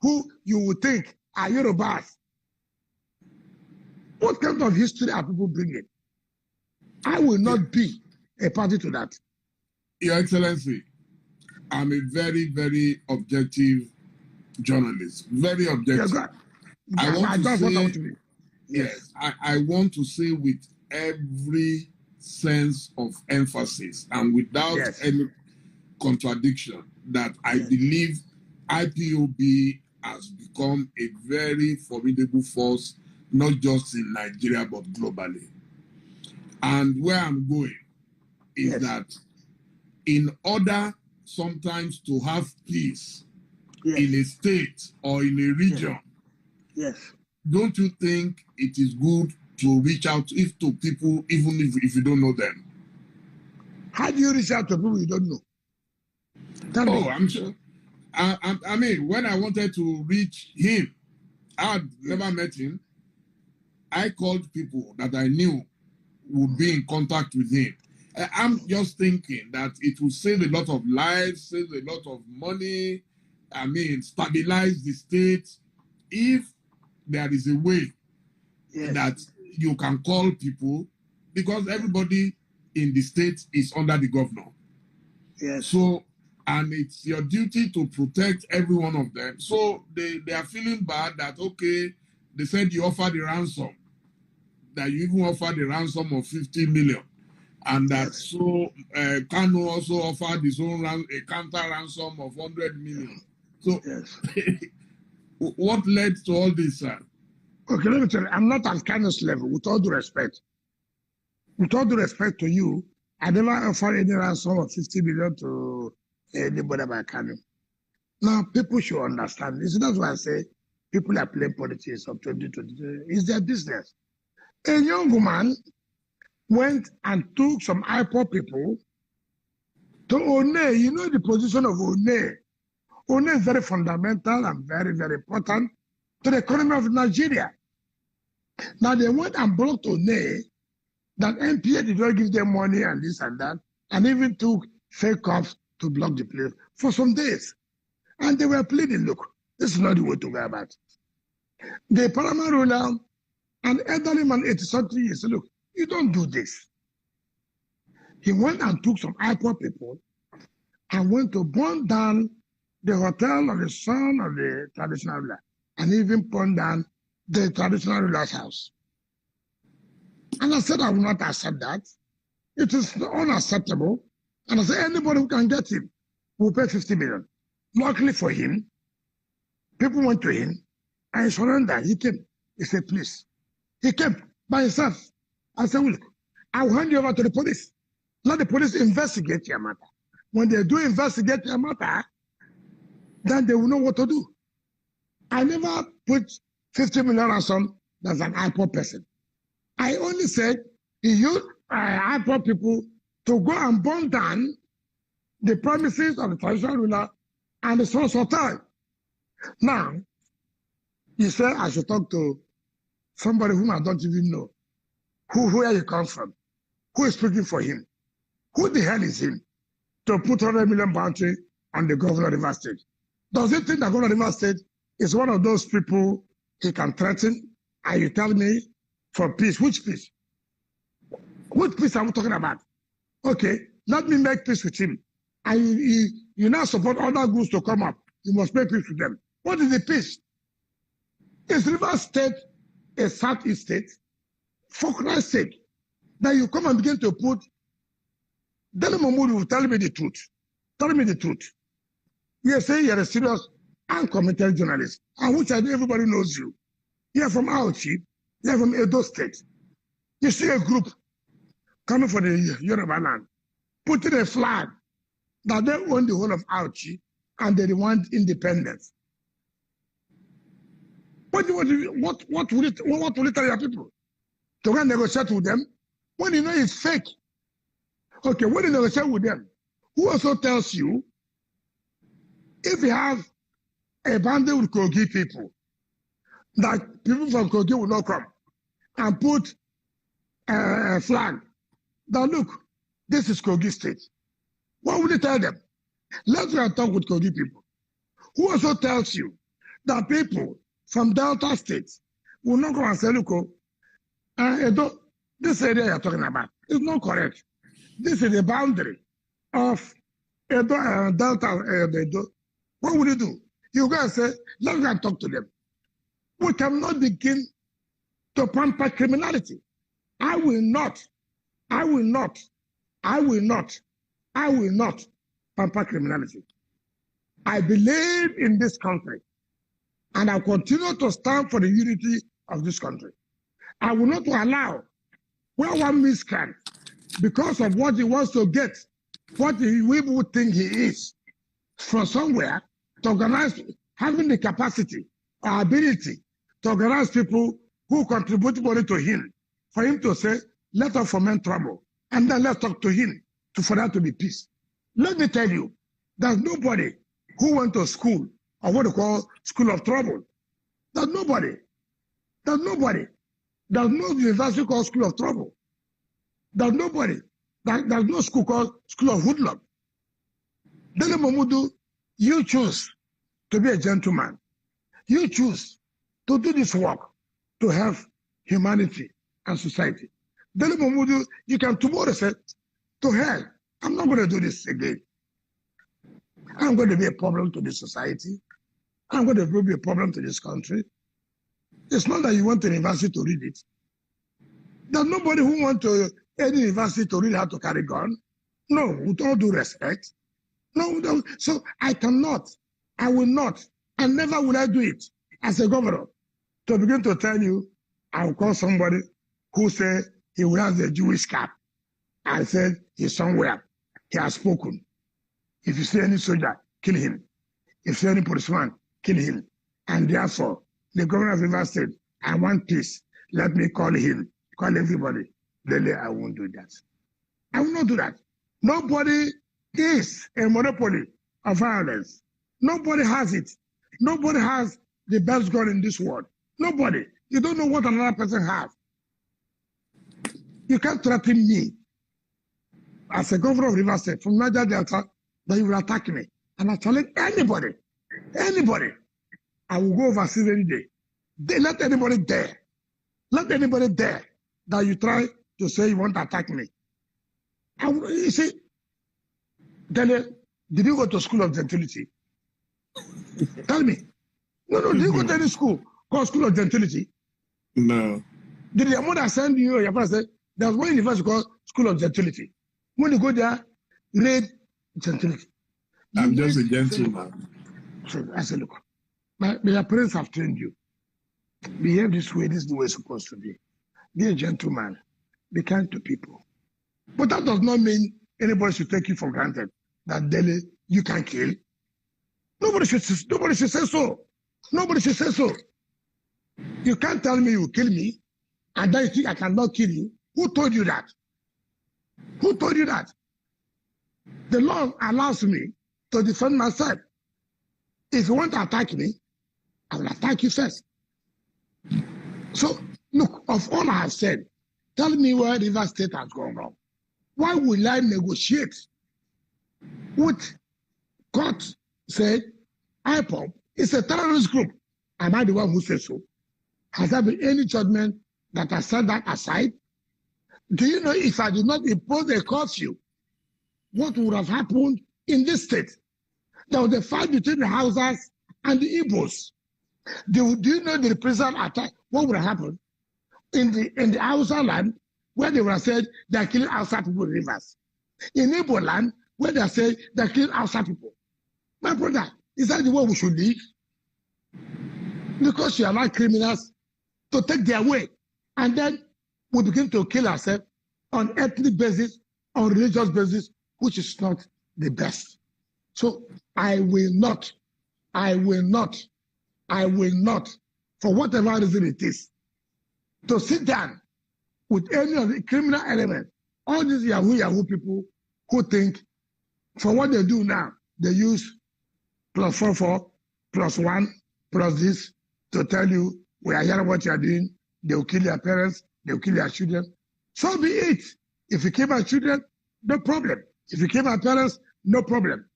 who you would think are Yorubas? What kind of history are people bringing? I will not be a party to that. Your Excellency, I'm a very, very objective journalist. Very objective. Yeah, I want to say, yes, I want to say with every sense of emphasis and without any contradiction that I believe IPOB has become a very formidable force, not just in Nigeria, but globally. And where I'm going is that in order sometimes to have peace in a state or in a region, don't you think it is good to reach out to people even if you don't know them? How do you reach out to people you don't know? I'm sure. I mean, when I wanted to reach him, I had never met him. I called people that I knew would be in contact with him. I'm just thinking that it will save a lot of lives, save a lot of money, I mean, stabilize the state if there is a way that you can call people, because everybody in the state is under the governor. So, and it's your duty to protect every one of them. So they are feeling bad that, okay, they said you offered the ransom, that you even offered the ransom of 50 million. And that Kanu also offered his own a counter ransom of 100 million. So what led to all this, sir? Okay, let me tell you, I'm not at Kanu's level, with all due respect. With all due respect to you, I never offered any ransom of 50 million to anybody by Kanu. Now, people should understand this. That's why I say people are playing politics of 2022. It's their business. A young woman went and took some IPOB people to One. You know the position of One. One is very fundamental and very, very important to the economy of Nigeria. Now they went and blocked One, that NPA did not give them money and this and that, and even took fake cops to block the place for some days. And they were pleading, look, this is not the way to go about it. The paramount ruler, an elderly man, 80-something years, said, look, you don't do this. He went and took some IPOB people and went to burn down the hotel of the son of the traditional ruler, and even burn down the traditional ruler's house. And I said I will not accept that. It is unacceptable. And I said anybody who can get him will pay 50 million. Luckily for him, people went to him and he surrendered. He came. He said, please. He came by himself. I said, well, look, I will hand you over to the police. Let the police investigate your matter. When they do investigate your matter, then they will know what to do. I never put 50 million on some that's an IPOB person. I only said he used IPOB people to go and burn down the premises of the traditional ruler and the source of time. Now, you say I should talk to somebody whom I don't even know, where he comes from, who is speaking for him, who the hell is him to put 100 million bounty on the governor of Rivers State? Does he think that governor of Rivers State is one of those people he can threaten? And you tell me for peace? Which peace? Which peace are we talking about? Okay, let me make peace with him. And you now support other groups to come up. You must make peace with them. What is the peace? Is Rivers State a Southeast state? For Christ's sake, that you come and begin to put Dele Momodu will tell me the truth. Tell me the truth. You say you're a serious and committed journalist, and which I know everybody knows you. You're from Auchi, you're from Edo State. You see a group coming from the Yoruba land, putting a flag that they own the whole of Auchi and they want independence. What will you tell your people? To go and negotiate with them when you know it's fake. Okay, when you negotiate with them, who also tells you if you have a band with Kogi people, that people from Kogi will not come and put a flag that look, this is Kogi state. What would you tell them? Let's go and talk with Kogi people. Who also tells you that people from Delta states will not go and say, look, this area you're talking about is not correct. This is the boundary of Delta. What will you do? You go and say, let's go and talk to them. We cannot begin to pamper criminality. I will not pamper criminality. I believe in this country, and I continue to stand for the unity of this country. I will not allow where one miscreant, because of what he wants to get, what we would think he is, from somewhere, to organize, having the capacity or ability to organize people who contribute money to him, for him to say, let us foment trouble, and then let's talk to him for that to be peace. Let me tell you, there's nobody who went to school, or what they call school of trouble. There's nobody. There's no university called school of trouble. There's nobody. There's no school called school of hoodlum. Dele Momodu, you choose to be a gentleman. You choose to do this work to help humanity and society. Dele Momodu, you can tomorrow say, to hell, I'm not going to do this again. I'm going to be a problem to this society. I'm going to be a problem to this country. It's not that you want a university to read it. There's nobody who wants any university to read how to carry gun. No, with all due respect. No. So I cannot, I will not, and never will I do it as a governor to begin to tell you, I will call somebody who said he wears a Jewish cap. I said he's somewhere. He has spoken. If you see any soldier, kill him. If you see any policeman, kill him. And therefore, the governor of Rivers State, I want peace. Let me call him, call everybody. Dele, I won't do that. I will not do that. Nobody is a monopoly of violence. Nobody has it. Nobody has the best gun in this world. Nobody. You don't know what another person has. You can't threaten me as a governor of Rivers State from Niger Delta that you will attack me. And I challenge anybody. I will go overseas any day. Let anybody dare. Let anybody dare that you try to say you want to attack me. You see, Dele, did you go to school of gentility? Tell me. No, did you go to any school called School of Gentility? No. Did your mother send you or your father say, there's one university called School of Gentility? When you go there, read gentility. I'm just a gentleman. So I said, look, your parents have trained you. Behave this way, this is the way it's supposed to be. Be a gentleman. Be kind to people. But that does not mean anybody should take you for granted that Dele, you can kill. Nobody should say so. Nobody should say so. You can't tell me you will kill me, and then you think I cannot kill you. Who told you that? Who told you that? The law allows me to defend myself. If you want to attack me, I will attack you first. So, look, of all I have said, tell me where River State has gone wrong. Why will I negotiate with court said IPOB is a terrorist group? Am I the one who says so? Has there been any judgment that has set that aside? Do you know if I did not impose a curfew, what would have happened in this state? There was a fight between the Hausas and the Igbos. Do you know the prison attack? What would have happened in the Hausa land where they would have said they are killing Hausa people in rivers? In Igbo land where they are saying they are killing Hausa people. My brother, is that the way we should live? Because you allow criminals to take their way, and then we begin to kill ourselves on ethnic basis, on religious basis, which is not the best. So I will not, for whatever reason it is, to sit down with any of the criminal elements, all these Yahoo people who think for what they do now, they use +44, +1, plus this to tell you, we are hearing what you are doing, they will kill your parents, they will kill your children. So be it. If you kill my children, no problem. If you kill my parents, no problem.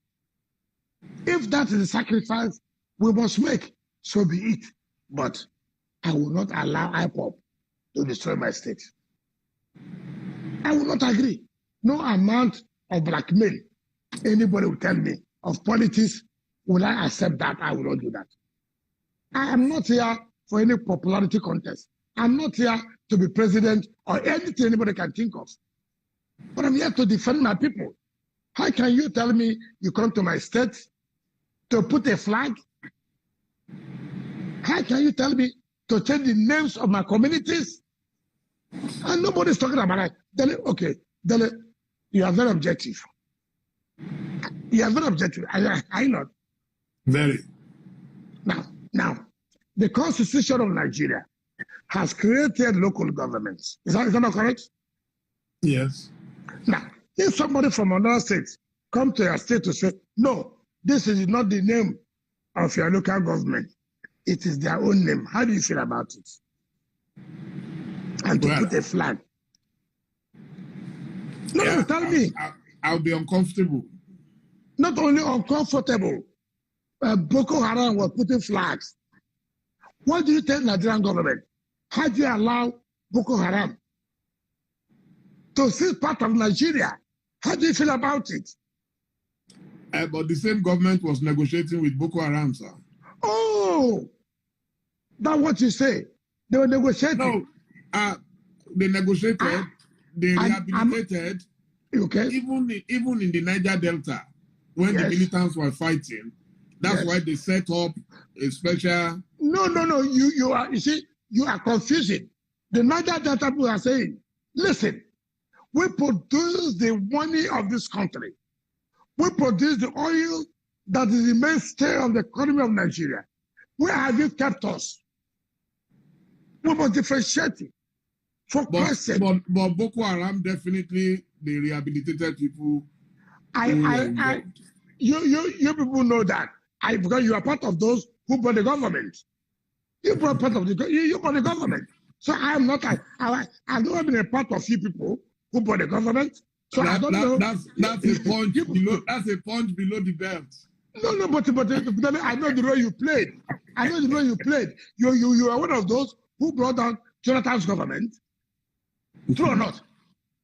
If that is the sacrifice we must make, so be it. But I will not allow IPOB to destroy my state. I will not agree. No amount of blackmail anybody will tell me of politics, will I accept that? I will not do that. I am not here for any popularity contest. I'm not here to be president or anything anybody can think of. But I'm here to defend my people. How can you tell me you come to my state to put a flag? How can you tell me to change the names of my communities? And nobody's talking about that. Dele, okay, Dele, you are very objective. You are very objective. I not. Very. Now, the Constitution of Nigeria has created local governments. Is that not correct? Yes. Now, if somebody from another state come to your state to say, no, this is not the name of your local government, it is their own name. How do you feel about it? And to put a flag. No, tell me. I'll be uncomfortable. Not only uncomfortable, Boko Haram was putting flags. What do you tell Nigerian government? How do you allow Boko Haram to see part of Nigeria? How do you feel about it? But the same government was negotiating with Boko Haram, sir. Oh, that's what you say. They were negotiating. No, they negotiated, they rehabilitated. Okay. Even in the Niger Delta, when the militants were fighting, that's why they set up a special. No. You are confusing. The Niger Delta people are saying, listen, we produce the money of this country. We produce the oil that is the mainstay of the economy of Nigeria. Where have you kept us? We must differentiate it. But Boko Haram definitely, they rehabilitated people. You people know that. Because you are part of those who brought the government. You brought part of you brought the government. So I am not. I've never been a part of you people who brought the government. So I don't know. That's a punch below. That's a punch below the belt. No, but I know the role you played. You are one of those who brought down Jonathan's government. True or not?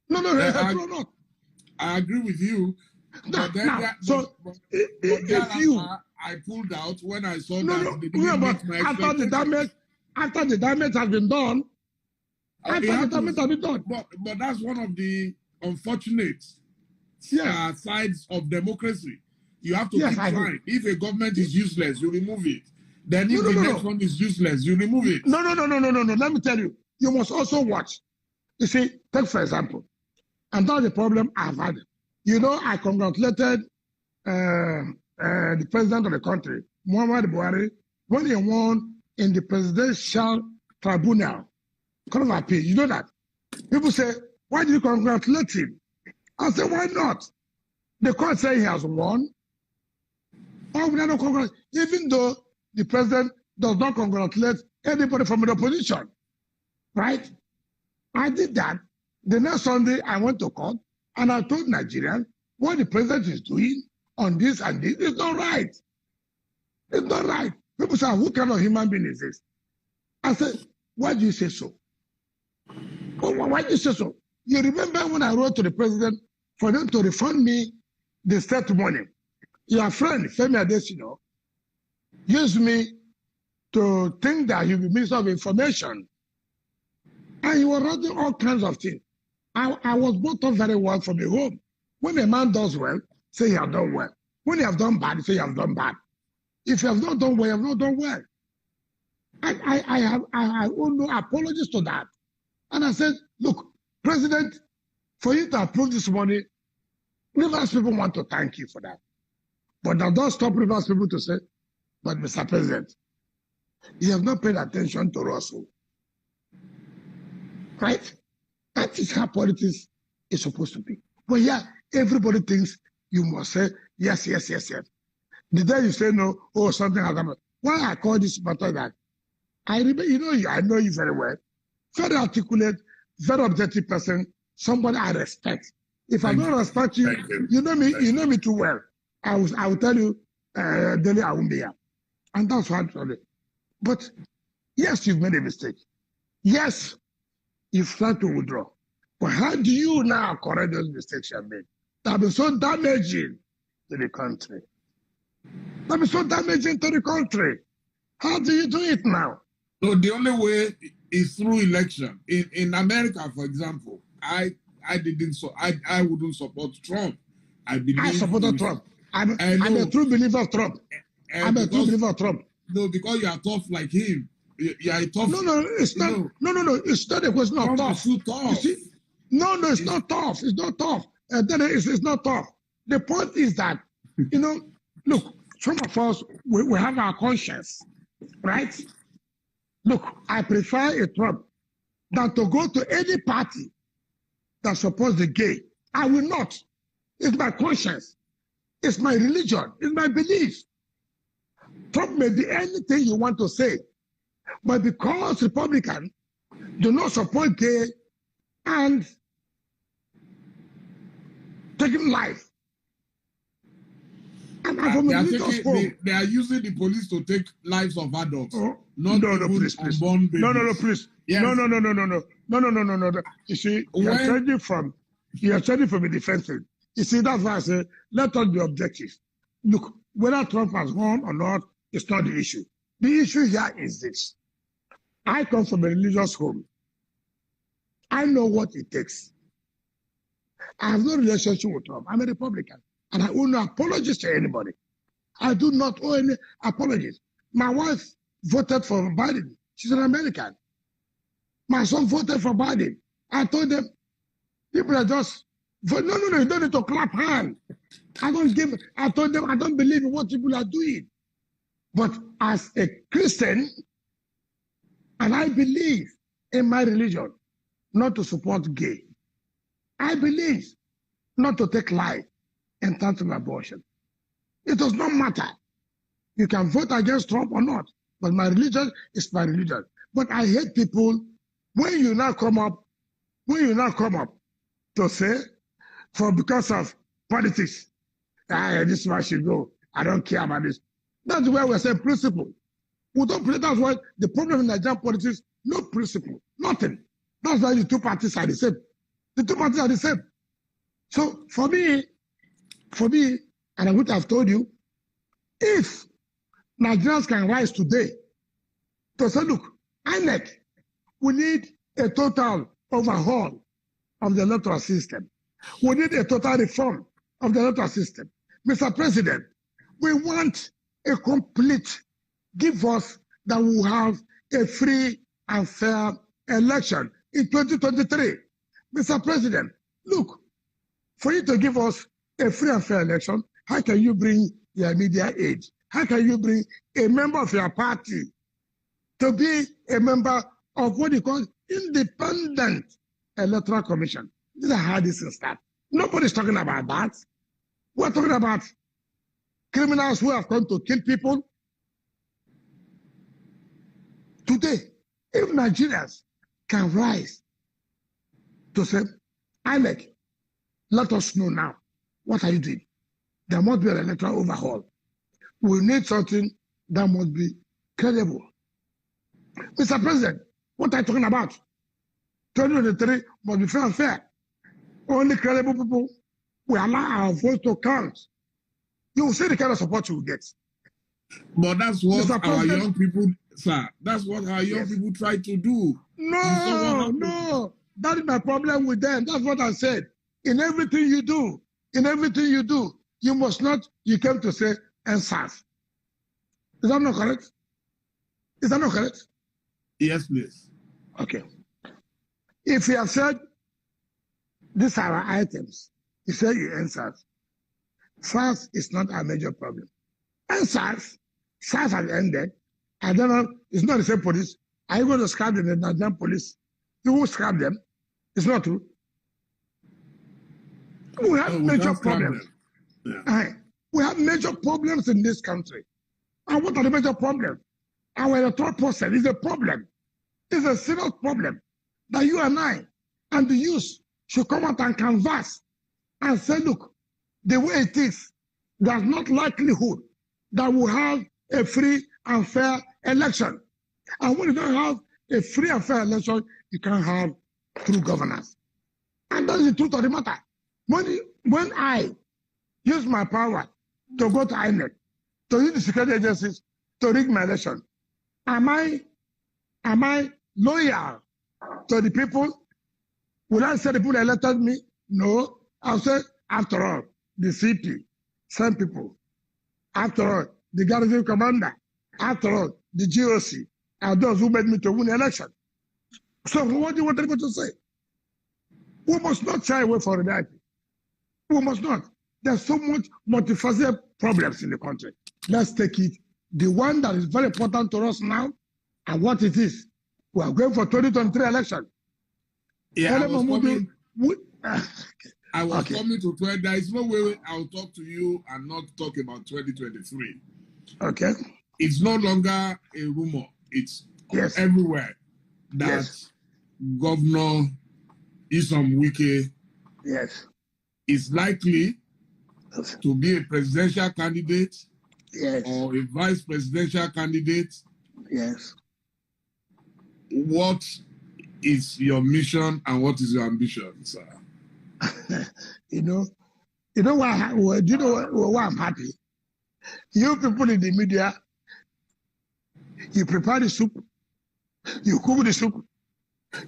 No, true or not? I agree with you. I pulled out when I saw that they didn't meet my expectations. After the damage has been done. But that's one of the unfortunate sides of democracy. You have to keep trying. If a government is useless, you remove it. Then if the next one is useless, you remove it. No. Let me tell you. You must also watch. You see, take for example, and that's the problem I've had. You know, I congratulated the president of the country, Muhammadu Buhari, when he won in the presidential tribunal, Court of Appeal. You know that? People say, why did you congratulate him? I say, why not? The court said he has won. Why would I not congratulate? Even though the president does not congratulate anybody from the opposition, right? I did that. The next Sunday, I went to court and I told Nigerians what the president is doing on this and this is not right. It's not right. People say, who kind of human being is this? I said, why do you say so? Why do you say so? You remember when I wrote to the president for them to refund me the state money? Your friend, Femi Adesina, used me to think that he'll be Minister of Information. And he was writing all kinds of things. I was brought up very well from the home. When a man does well, say you have done well. When you have done bad, say you have done bad. If you have not done well, you have not done well. I owe no apologies to that. And I said, look, President, for you to approve this money, Rivers people want to thank you for that. But now don't stop Rivers people to say, but Mr. President, you have not paid attention to Russell. Right? That is how politics is supposed to be. But yeah, everybody thinks you must say, yes, yes, yes, yes. The day you say no, oh, something has happened. Why I call this matter that? I remember, I know you very well. Very articulate, very objective person, somebody I respect. If I don't respect you, you know me too well. I will tell you, Dele, I won't be here. And that's what I'm telling you. But yes, you've made a mistake. Yes, you've tried to withdraw. But how do you now correct those mistakes you have made? That have been so damaging to the country. That have been so damaging to the country. How do you do it now? So the only way is through election. In America, for example, I wouldn't support Trump. I supported Trump. I'm a true believer of Trump. I'm a true believer of Trump. No, because you are tough like him. You are tough. No, it's not. No, it's not a question of tough. Too tough. You see? No, it's not tough. It's not tough. It's not tough. The point is that, look, some of us, we have our conscience, right? Look, I prefer a Trump than to go to any party that supports the gay. I will not. It's my conscience. It's my religion. It's my belief. Trump may be anything you want to say, but because Republicans do not support gay and taking life, they are using the police to take lives of adults, please. Unborn babies. No, please. Yes. No. You see, you are changing from a defensive. You see, that's why I say, let us be objective. Look, whether Trump has won or not, it's not the issue. The issue here is this. I come from a religious home. I know what it takes. I have no relationship with Trump. I'm a Republican. And I owe no apologies to anybody. I do not owe any apologies. My wife voted for Biden. She's an American. My son voted for Biden. I told them, people are just, no, you don't need to clap hands. I told them, I don't believe in what people are doing. But as a Christian, and I believe in my religion, not to support gay. I believe not to take life in terms of abortion. It does not matter. You can vote against Trump or not, but my religion is my religion. But I hate people when you now come up to say, because of politics, this man should go. I don't care about this. That's where we're saying principle. We don't play. That's why the problem in Nigerian politics, no principle, nothing. That's why the two parties are the same. The two parties are the same. So for me, and I would have told you, if Nigerians can rise today to say, look, INEC, we need a total overhaul of the electoral system. We need a total reform of the electoral system. Mr. President, we want a complete, give us that we will have a free and fair election in 2023. Mr. President, look, for you to give us a free and fair election, how can you bring your media aid? How can you bring a member of your party to be a member of what you call independent electoral commission? These are how this is started. Nobody's talking about that. We're talking about criminals who have come to kill people. Today, if Nigerians can rise to say, INEC, let us know now, what are you doing? There must be an electoral overhaul. We need something that must be credible. Mr. President, what are you talking about? 2023 must be fair and fair. Only credible people will allow our voice to count. You will see the kind of support you will get. But that's what our young people, sir, that's what our young people try to do. No. That is my problem with them. That's what I said. In everything you do, you must not, you came to say, NSAS. Is that not correct? Is that not correct? Yes, please. Okay. If you have said, these are our items, you say you NSAS. SARS is not a major problem. NSAS, SARS has ended. I don't know, it's not the same police. Are you going to scrap the Nigerian police? You will scrap them. It's not true. We have major problems. Yeah. We have major problems in this country. And what are the major problems? Our electoral process is a problem. It's a serious problem that you and I and the youth should come out and canvass and say, look, the way it is, there's not likelihood that we'll have a free and fair election. And when you don't have a free and fair election, you can't have true governance. And that's the truth of the matter. When I use my power to go to INEC, to use the security agencies to rig my election, am I loyal to the people? Will I say the people that elected me? No. I'll say, after all, the CP, same people. After all, the garrison commander. After all, the GOC are those who made me to win the election. So what do you want people to say? We must not shy away from reality. We must not. There's so much multifaceted problems in the country. Let's take it. The one that is very important to us now, and what it is. We are going for 2023 election. Yeah, I was coming to 20. There is no way I'll talk to you and not talk about 2023. Okay. It's no longer a rumor. It's everywhere that Governor NYESOM WIKE is likely to be a presidential candidate or a vice presidential candidate. Yes. What is your mission and what is your ambition, sir? you know why? Do you know why I'm happy? You people in the media, you prepare the soup, you cook the soup,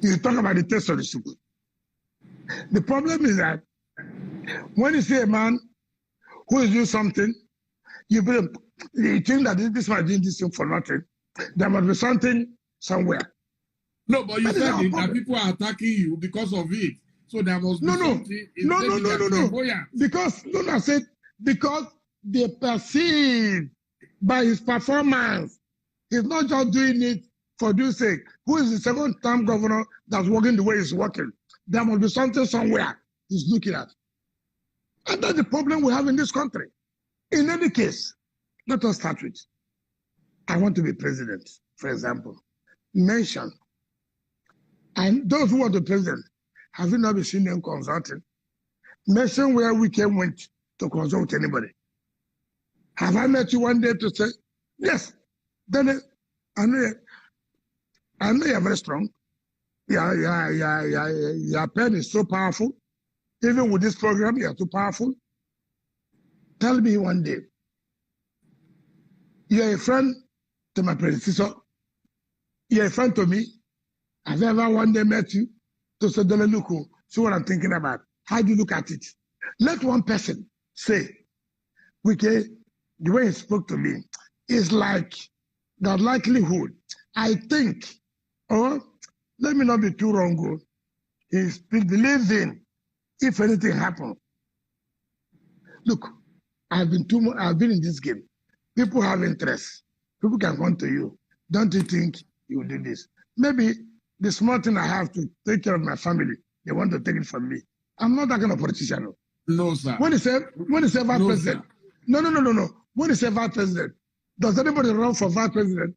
you talk about the taste of the soup. The problem is that when you see a man who is doing something, you think that this man is doing this thing for nothing. There must be something somewhere. No, but you said that people are attacking you because of it. So there must be something. No. Because I said because they perceive by his performance. He's not just doing it for doing sake. Who is the second-term governor that's working the way he's working? There must be something somewhere he's looking at. And that's the problem we have in this country. In any case, let us start with, I want to be president, for example. Mention. And those who want to be president, have you not been seen them consulting? Mention where WIKE went to consult with anybody. Have I met you one day to say, yes, Dele, I know you're very strong. Your pen is so powerful. Even with this program, you're too powerful. Tell me one day, you're a friend to my predecessor. You're a friend to me. Have I ever one day met you to say, Dele, look, see what I'm thinking about. How do you look at it? Let one person say, WIKE, the way he spoke to me is like the likelihood. I think, let me not be too wrong. He believes in if anything happens. Look, I've been in this game. People have interest. People can come to you. Don't you think you will do this? Maybe the small thing I have to take care of my family, they want to take it from me. I'm not that kind of politician. No, sir. When he said vice president, sir. No. When he said vice president, does anybody run for vice president?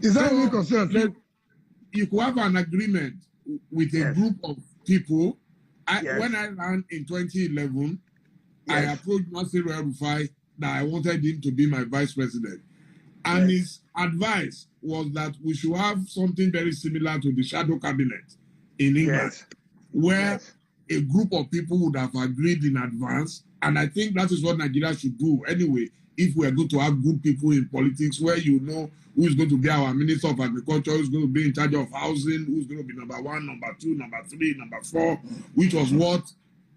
Is that any concern? You could have an agreement with a group of people. When I ran in 2011, I approached Nasir El-Rufai that I wanted him to be my vice president. And his advice was that we should have something very similar to the shadow cabinet in England, where a group of people would have agreed in advance. And I think that is what Nigeria should do anyway, if we are going to have good people in politics, where you know who is going to be our Minister of Agriculture, who is going to be in charge of housing, who is going to be number 1, number 2, number 3, number 4, which was what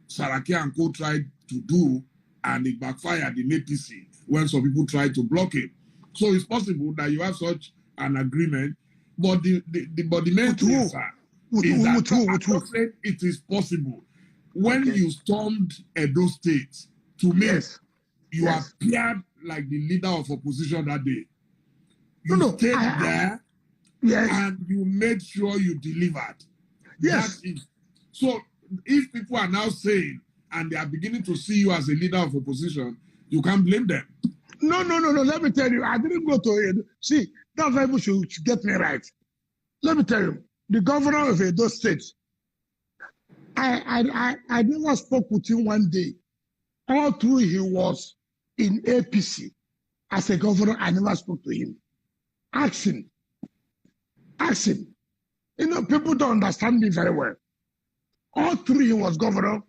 Saraki and co tried to do, and it backfired in APC when some people tried to block it. So it's possible that you have such an agreement, but the main thing is that it is possible. When you stormed Edo State, to me, you appeared like the leader of opposition that day. You stayed there, and you made sure you delivered. So if people are now saying, and they are beginning to see you as a leader of opposition, you can't blame them. No. Let me tell you, I didn't go to it. See, that people should get me right. Let me tell you, the governor of Edo State, I never spoke with him one day. All through he was in APC as a governor, I never spoke to him. Ask him. You know, people don't understand me very well. All through he was governor.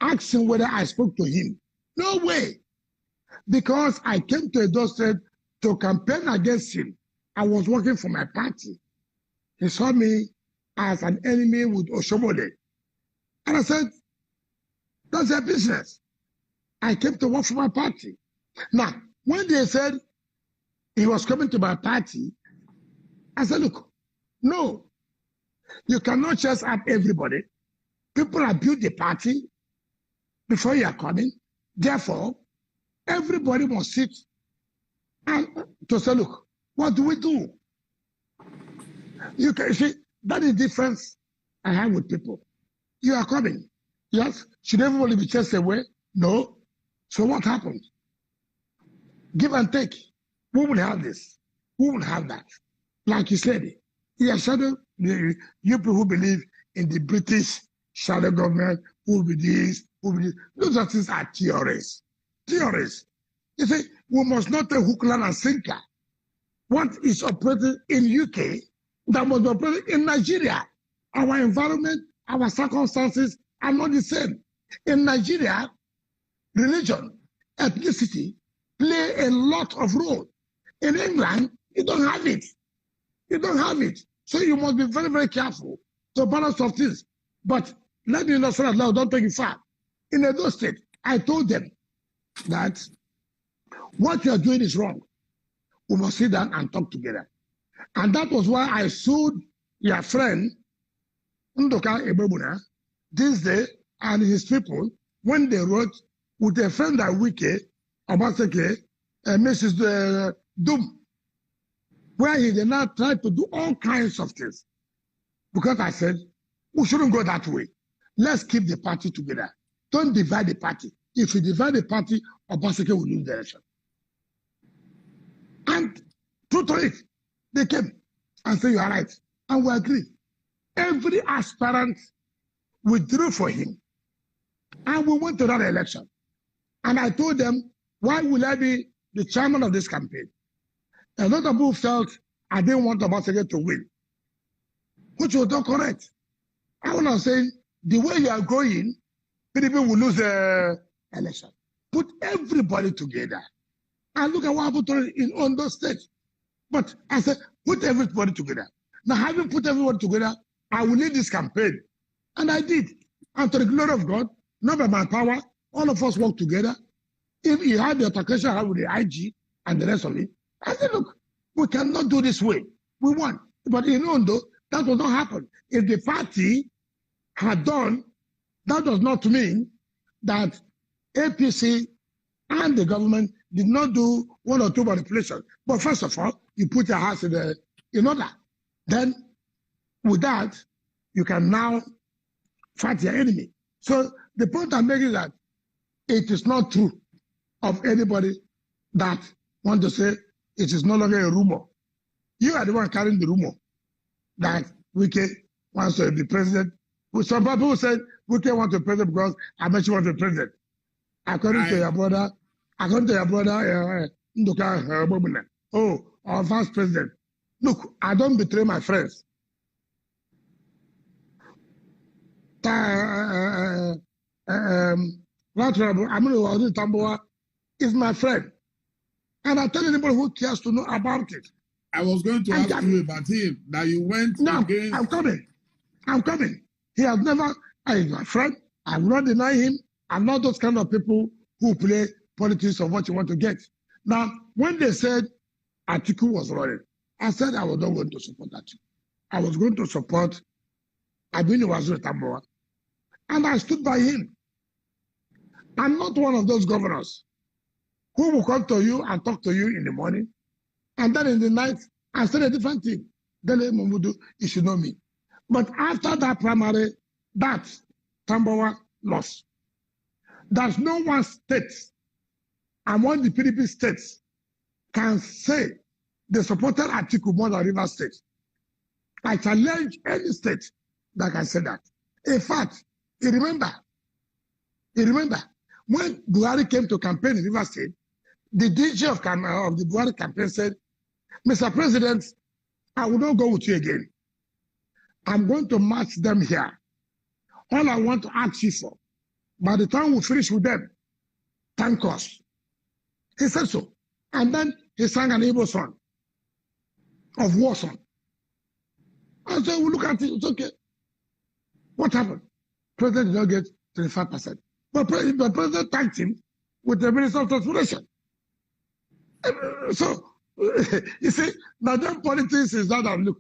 Ask him whether I spoke to him. No way. Because I came to Edo State to campaign against him. I was working for my party. He saw me as an enemy with Oshomode. And I said, that's their business. I came to work for my party. Now, when they said he was coming to my party, I said, look, no, you cannot just have everybody. People abuse the party before you are coming. Therefore, everybody must sit and to say, look, what do we do? You can see, that is the difference I have with people. You are coming. Yes. Should everybody be chased away? No. So what happened? Give and take. Who will have this? Who will have that? Like you said, shadow, you people who believe in the British shadow government, who will be this, who will be this. Those things are theories. Theories. You see, we must not take hook, line, and sinker. What is operating in UK that must be operating in Nigeria? Our environment, our circumstances are not the same. In Nigeria, religion, ethnicity play a lot of role. In England, you don't have it. You don't have it. So you must be very, very careful to balance of things. But let me not say that loud, don't take it far. In Edo State, I told them that what you are doing is wrong. We must sit down and talk together. And that was why I sued your friend, Ndoka Ebebuna, this day, and his people, when they wrote with a friend at WIKE, Obaseke, Mrs. Doom, where he did not try to do all kinds of things. Because I said, we shouldn't go that way. Let's keep the party together. Don't divide the party. If you divide the party, Obaseke will lose the election. And true to it, they came and said, you are right. And we agree. Every aspirant withdrew for him. And we went to that election. And I told them, why will I be the chairman of this campaign? A lot of people felt I didn't want Obaseke to win, which was not correct. I was saying, the way you are going, people will lose the election. Put everybody together. And look at what happened in Ondo State. But I said, put everybody together. Now, having put everybody together, I will lead this campaign. And I did. And to the glory of God, not by my power, all of us work together. If you had the altercation I had with the IG and the rest of it, I said, look, we cannot do this way. We won. But in Ondo, that will not happen. If the party had done, that does not mean that APC and the government did not do one or two manipulations. But first of all, you put your house in order. Then, with that, you can now fight your enemy. So The point I'm making is that it is not true of anybody that want to say it is no longer a rumor. You are the one carrying the rumor that WIKE wants to be president. Some people said WIKE wants to be president because Amechi wants to be president. According to your brother, Nduka, our vice president. Look, I don't betray my friends. Momodu Tambuwa is my friend. And I tell anybody who cares to know about it. I was going to ask you about him, that you went against... I'm coming. He has never, he's my friend. I will not deny him. I'm not those kind of people who play politics of what you want to get. Now, when they said Atiku was running, I said I was not going to support Atiku. I was going to support Momodu Tambuwa. And I stood by him. I'm not one of those governors who will come to you and talk to you in the morning, and then in the night, I said a different thing. Dele Momodu, you should know me. But after that primary, that Tambuwa lost. There's no one state among the PDP states can say they supported Atiku more than Rivers State. I challenge any state that can say that. In fact, you remember, when Buhari came to campaign in Rivers State, the DG of the Buhari campaign said, Mr. President, I will not go with you again. I'm going to match them here. All I want to ask you for, by the time we finish with them, thank us. He said so. And then he sang an Igbo song of war song. I said, we look at it, it's okay. What happened? President did not get 25%. But the president thanked him with the Minister of Transportation. So, you see, now then politics is that of, look,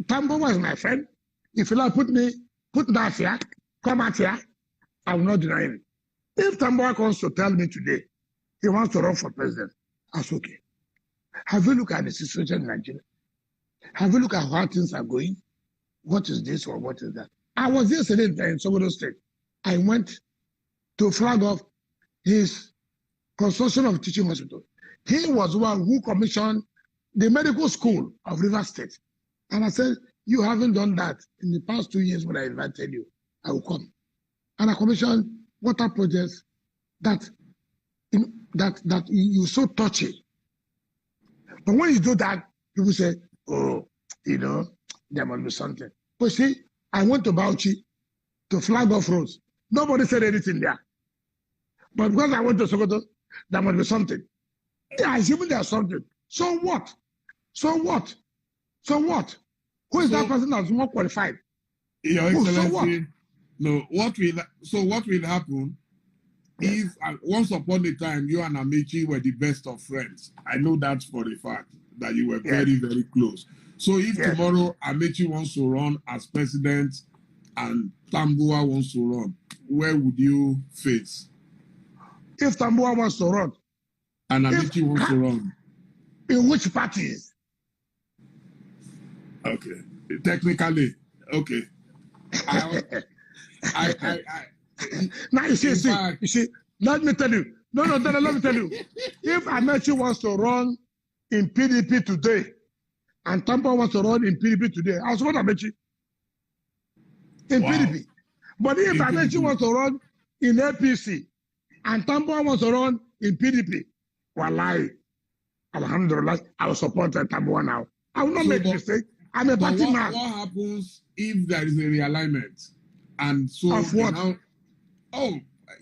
Tambuwa is my friend. If you like put that here, come out here, I will not deny him. If Tambuwa comes to tell me today he wants to run for president, that's okay. Have you looked at the situation in Nigeria? Have you looked at how things are going? What is this or what is that? I was yesterday in Sokoto State. I went to flag off his construction of teaching hospital. He was one who commissioned the medical school of Rivers State. And I said, you haven't done that in the past 2 years when I invited you. I will come. And I commissioned water projects that you so touchy. But when you do that, people say, oh, there must be something. But see, I went to Bauchi to flag off roads. Nobody said anything there. But because I went to Sokoto, there must be something. Yeah, assuming there's something. So what? So what? So what? Who is that person that's more qualified? Your Excellency, what will happen if once upon a time you and Amechi were the best of friends? I know that for a fact, that you were very, very close. So if tomorrow Amechi wants to run as president and Tambuwa wants to run, where would you face? If Tambuwa wants to run. And Amechi wants to run. In which parties? Okay. Technically, okay. Now you see, let me tell you. No, let me tell you. If Amechi wants to run in PDP today, and Tambuwa wants to run in PDP today, I'll support Amechi in PDP. But if Amechi wants to run in APC, and Tambuwa wants to run in PDP, wallahi, alhamdulillah, I will support Tambuwa now. I will not make a mistake. I'm a party man. What happens if there is a realignment? And so of what?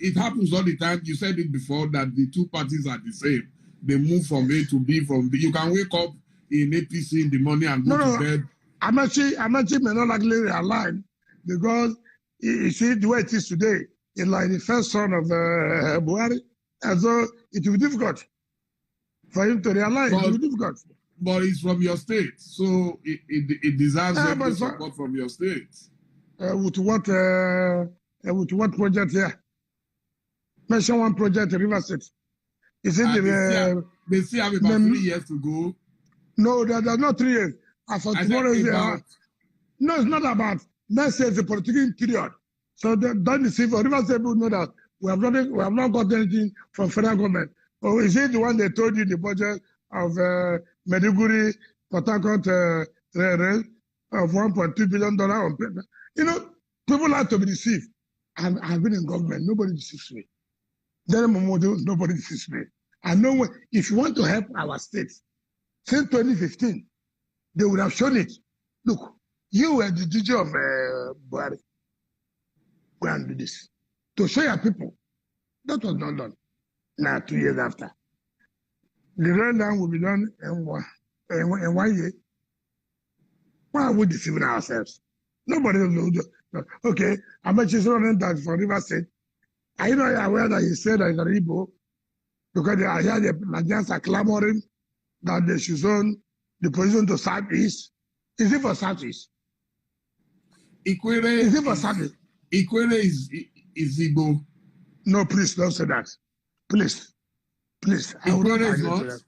It happens all the time. You said it before that the two parties are the same. They move from A to B, from B. You can wake up in APC in the morning and go to bed. Amechi may not likely realign because you see the way it is today, it's like the first son of Buhari, and so it will be difficult for him to realign. It will be difficult. But it's from your state, so it deserves every support from your state. With what project here? Mention one project in River State. Is it they still have about 3 years to go. No, there's not 3 years. As for tomorrow, no, it's not about. Next year is the political period. So don't deceive. River State people know that we have not got anything from federal government. Or is it the one they told you in the budget of Meduguri, Port Harcourt rail of $1.2 billion on paper? You know, people like to be deceived. I've been in government. Nobody deceives me. Dele Momodu, nobody deceives me. I know if you want to help our state, since 2015, they would have shown it. Look, you were the DJ of Buhari. Go and do this. To show your people. That was not done. Now, 2 years after. The rail line will be done in 1 year. Why are we deceiving ourselves? Nobody knows. Okay, I bet you running that for River State. Are you not aware that he said that in Igbo? Because I hear the Nigerians are clamoring that they should zone the position to Southeast. Is it for Southeast? Ikwere is it for Southeast? Ikwere is Igbo. No, please don't say that. Please. I will not Ikwere is not.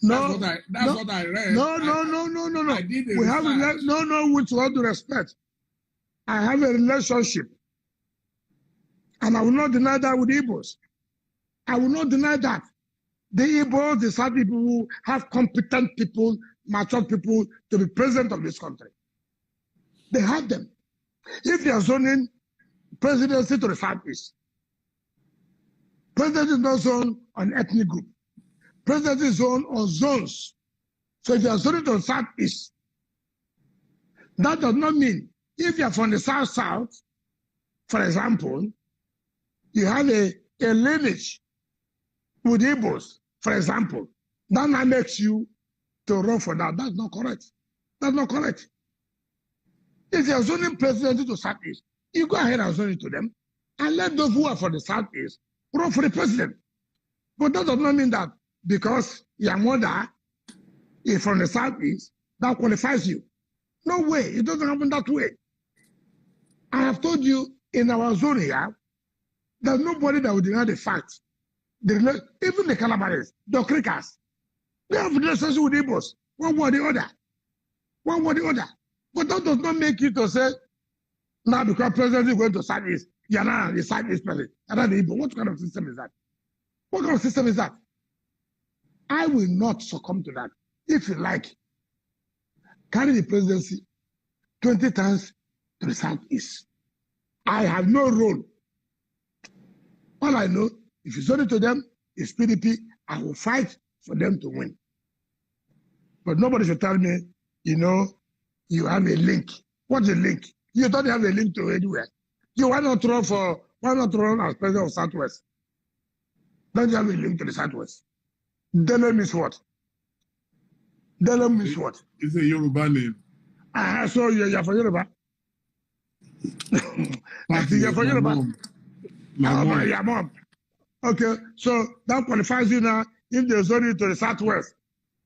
No, that's what I read. No. I did We have with all due respect. I have a relationship. And I will not deny that with Igbos. I will not deny that. The Igbos, the South people who have competent people, mature people to be president of this country. They have them. If they are zoning presidency to the Southeast, president is not zoned on ethnic group. President is zoned on zones. So if you are zoning to the Southeast, that does not mean if you are from the South, for example, you have a lineage with Igbos, for example, that now makes you to run for that. That's not correct. That's not correct. If you are zoning presidency to Southeast, you go ahead and zone it to them and let those who are from the Southeast run for the president. But that does not mean that because your mother is from the Southeast, that qualifies you. No way. It doesn't happen that way. I have told you in our zone here, there's nobody that will deny the fact. Even the Calabares, the Crickers, they have relationship with Igbos, one way or the other. One way or the other. But that does not make you to say, now because president is going to Southeast, you're not the Southeast president, you're not the Igbo. What kind of system is that? What kind of system is that? I will not succumb to that. If you like, carry the presidency 20 times to the Southeast. I have no role. All I know, if you send it to them, it's PDP. I will fight for them to win. But nobody should tell me, you have a link. What's a link? You don't have a link to anywhere. Why not run as president of Southwest? Don't you have a link to the Southwest? Dele means what? Dele means what? It's a Yoruba name. So you're for Yoruba? You're for Yoruba? Your mom. Okay, so that qualifies you now. If they zone you to the Southwest,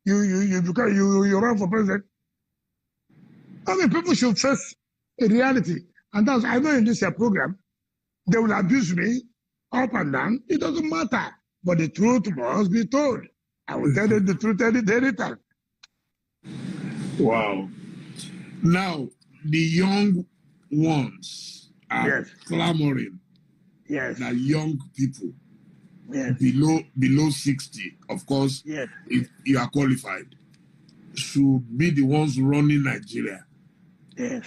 you run for president. I mean, people should face a reality. And that's, I know in this program, they will abuse me up and down. It doesn't matter. But the truth must be told. I will tell you the truth any time. Wow. Now, the young ones are clamoring that young people below 60, of course, if you are qualified, should be the ones running Nigeria. Yes.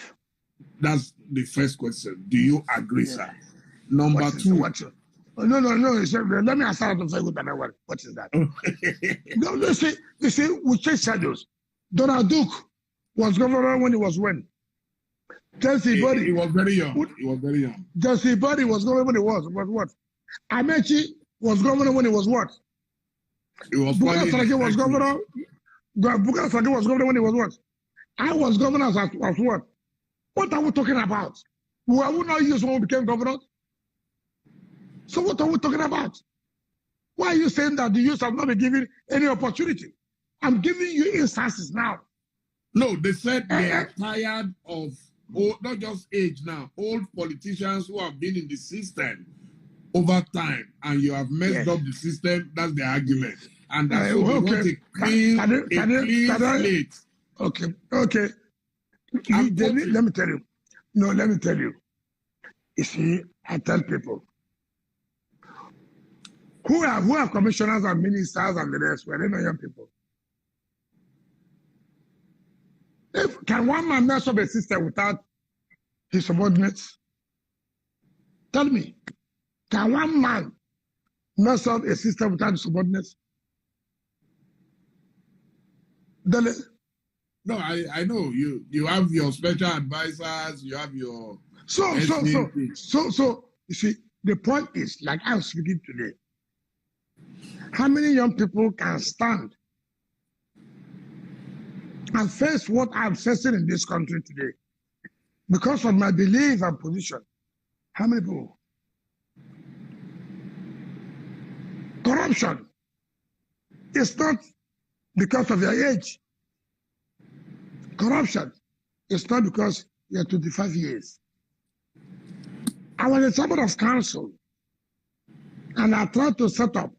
That's the first question. Do you agree, sir? Number two. No. Let me answer that very good. What is that? No, you see, we change shadows. Donald Duke was governor when he was when? Jesse Body. He was very young. Jesse Body was governor when he was what? Amechi was governor when he was what? He was Buka Saraki was governor. Buka Saraki was governor when he was what? I was governor as what? What are we talking about? Were we not used when we became governor? So what are we talking about? Why are you saying that the youth have not been given any opportunity? I'm giving you instances now. No, they said they are tired of old, not just age now, old politicians who have been in the system over time, and you have messed up the system. That's the argument. And that's what they want to clean slate. Okay. Let me tell you. No, let me tell you. You see, I tell people, who are commissioners and ministers and the rest, were they not young people? Can one man mess up a system without his subordinates? Tell me, can one man mess up a system without his subordinates? Dele? No, I know you have your special advisors, you have your So you see, the point is, like I'm speaking today, how many young people can stand and face what I'm facing in this country today because of my belief and position? How many people? Corruption is not because of your age. Corruption is not because you're 25 years. I was a chairman of council and I tried to set up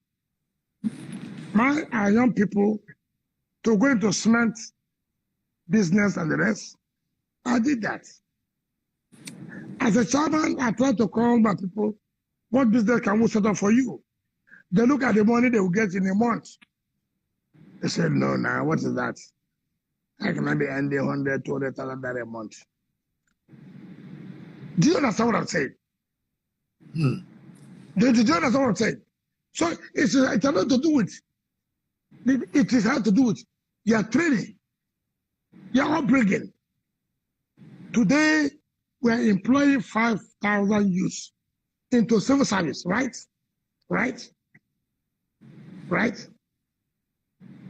our young people to go into cement business and the rest. I did that. As a chairman, I tried to call my people, what business can we set up for you? They look at the money they will get in a month. They said, no, what is that? I cannot be earning $100,000, $200,000 a month. Do you understand what I'm saying? Do you understand what I'm saying? So it has nothing to do with, it has to do with your training, your upbringing. Today, we are employing 5,000 youths into civil service, right? Right? Right?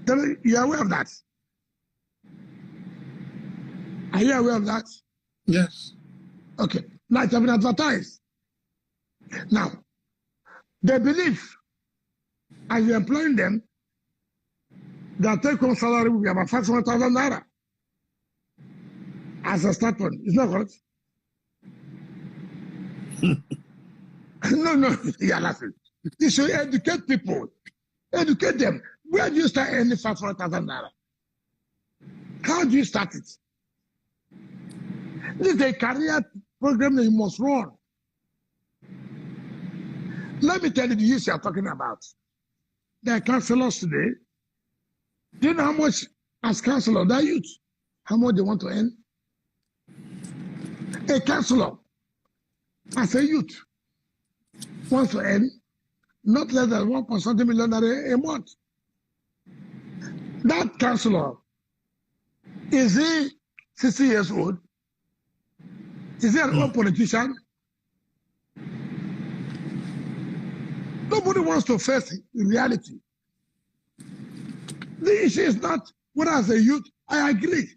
Then you are aware of that? Are you aware of that? Yes. Okay. Now it has been advertised. Now, they believe as you're employing them, their take-home salary will be about 500,000 naira as a start point. Is that correct? No, you're laughing. You should educate people. Educate them. Where do you start earning 500,000 naira? How do you start it? This is a career program that you must run. Let me tell you the youth you are talking about. There are counselors today. Do you know how much as counselor, that youth, how much they want to earn? A counselor, as a youth, wants to earn not less than 1.something million a month. That counselor, is he 60 years old? Is he an old politician? Nobody wants to face reality. The issue is not whether as a youth, I agree.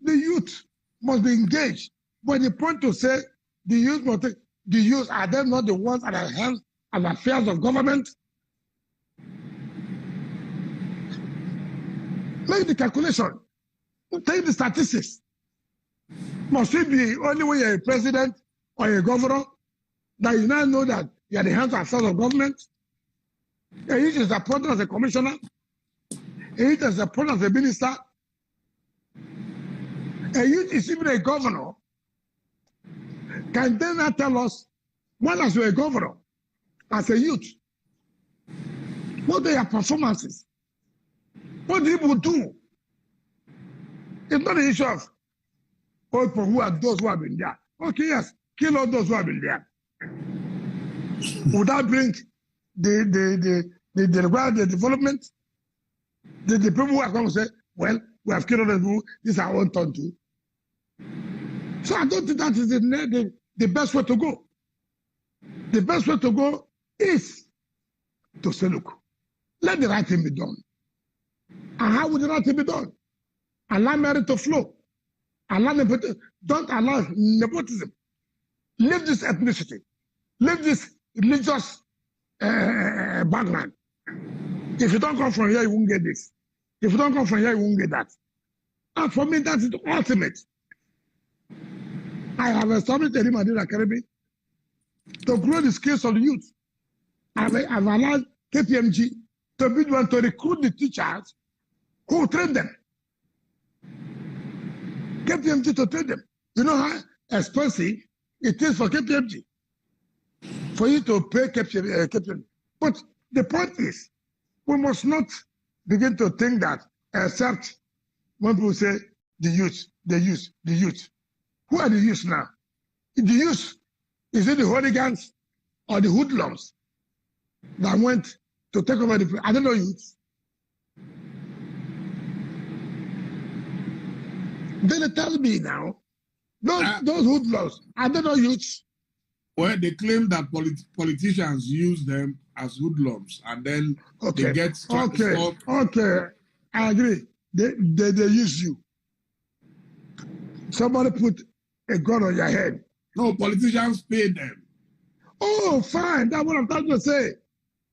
The youth must be engaged. But the point to say the youth must take, the youth, are they not the ones at the hands of affairs of government? Make the calculation. Take the statistics. Must it be only when you're a president or a governor that you now know that you're the hands of affairs of government? A youth is appointed as a commissioner. A youth is appointed as a minister. A youth is even a governor. Can they not tell us, when as you're a governor, as a youth, what are your performances? What do people do? It's not an issue of people who are those who have been there. Okay, yes, kill all those who have been there. Would that bring the development? The people who are going to say, well, we have killed all the people, this is our own turn too. So I don't think that is the best way to go. The best way to go is to say, look, let the right thing be done. And how would the right thing be done? Allow merit to flow. Don't allow nepotism. Leave this ethnicity. Leave this religious background. If you don't come from here, you won't get this. If you don't come from here, you won't get that. And for me, that is the ultimate. I have established a Madrid Academy to grow the skills of the youth. I've allowed KPMG to be the one to recruit the teachers who will train them. KPMG to train them. You know how expensive it is for KPMG for you to pay captain. But the point is, we must not begin to think that, except when people say the youth. Who are the youth now? The youth, is it the hooligans or the hoodlums that went to take over the place? I don't know youth. Dele, tell me now, those hoodlums, I don't know youth. Well, they claim that politicians use them as hoodlums, and then they get Okay, I agree. They use you. Somebody put a gun on your head. No, politicians pay them. Oh, fine. That's what I'm trying to say.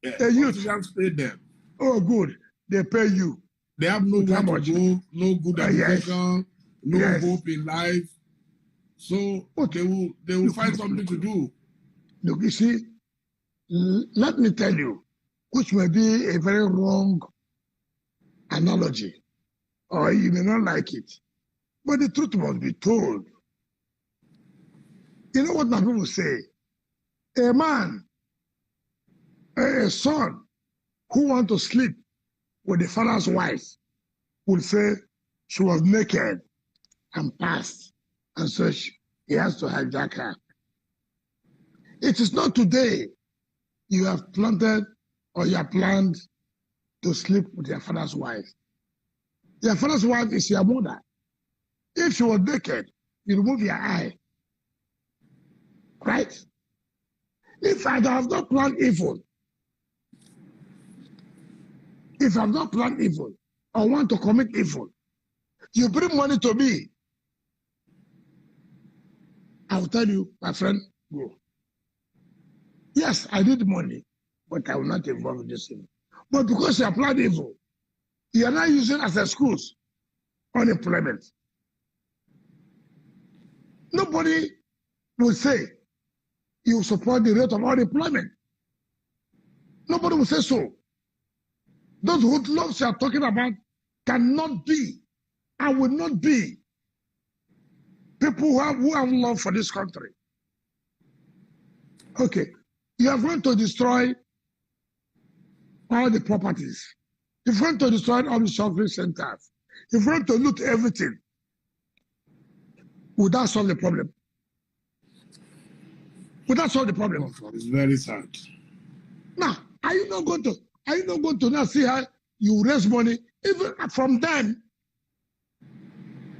Yeah, the youth. Politicians pay them. Oh, good. They pay you. They have nowhere to go, no good education, no hope in life. So they will find something to do. Look, you see, let me tell you, which may be a very wrong analogy, or you may not like it, but the truth must be told. You know what my people say? A man, a son who wants to sleep with the father's wife will say she was naked and passed, and so he has to hijack her. It is not today you have planted or you have planned to sleep with your father's wife. Your father's wife is your mother. If she was naked, you remove your eye. Right? If I have not planned evil, or want to commit evil, you bring money to me, I will tell you, my friend, go. Yes, I need money, but I will not involve in this thing. But because you have planned evil, you are not using as a excuse unemployment. Nobody will say you support the rate of unemployment. Nobody will say so. Those hoodlums you are talking about cannot be and will not be people who have love for this country. Okay, you are going to destroy all the properties. You're going to destroy all the shopping centers. You're going to loot everything. Would that solve the problem? Would that solve the problem? It's very sad. Now, are you not going to now see how you raise money, even from them,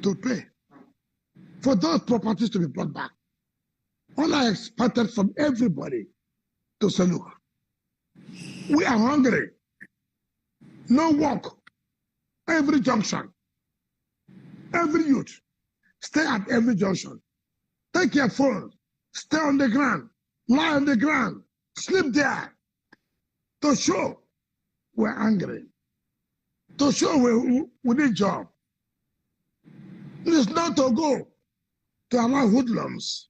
to pay for those properties to be brought back? All I expected from everybody to say, look, we are hungry. No work. Every junction. Every youth. Stay at every junction. Take your phone. Stay on the ground. Lie on the ground. Sleep there. To show we're angry. To show we need job. It's not to go to allow hoodlums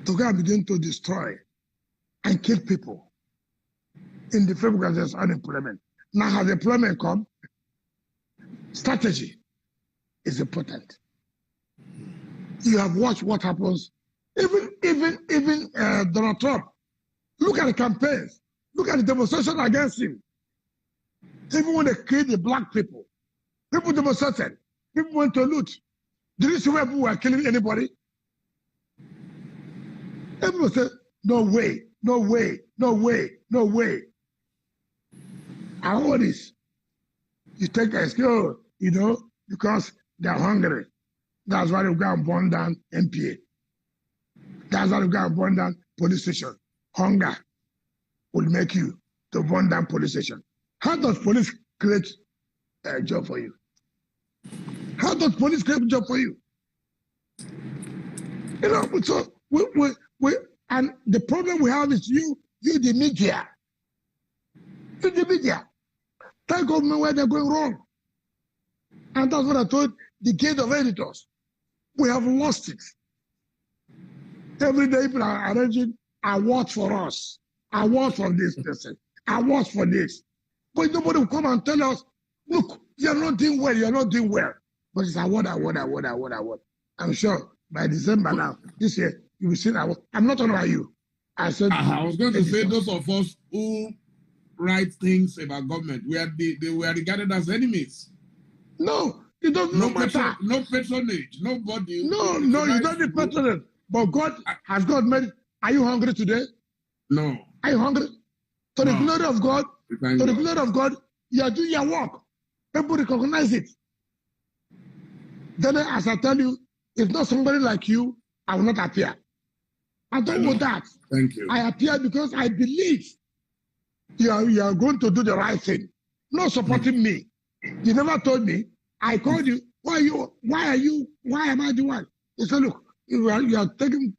to go and begin to destroy and kill people in the field because there's unemployment. Now, has employment come? Strategy is important. You have watched what happens. Even Donald Trump. Look at the campaigns. Look at the demonstration against him. Even when they killed the black people, people demonstrated. People went to loot. Did you see where people were killing anybody? Everyone said, no way, no way, no way, no way. And all this, you take a skill, because they're hungry. That's why they go and burn down MPA. That's why they go and burn down police station. Hunger will make you to burn down police station. How does police create a job for you? How does police create a job for you? So we and the problem we have is you the media. You the media. Tell government where they're going wrong. And that's what I told the gate of editors. We have lost it. Every day people are arranging awards for us. Awards for this person. Awards for this. But nobody will come and tell us, look, you're not doing well, you're not doing well. But it's award. I'm sure by December now, this year, you will see that. I'm not talking about you. I said, I was going to say those of us who write things about government, they were regarded as enemies. No, it doesn't matter. No patronage, nobody. No, you don't need patronage. But God has God made. Are you hungry today? No. Are you hungry? To the glory of God, the glory of God, you are doing your work. People recognize it. Then, as I tell you, if not somebody like you, I will not appear. I don't know that. Thank you. I appear because I believe you are going to do the right thing. Not supporting me. You never told me. I called you. Why am I the one? You said, look, you are taking.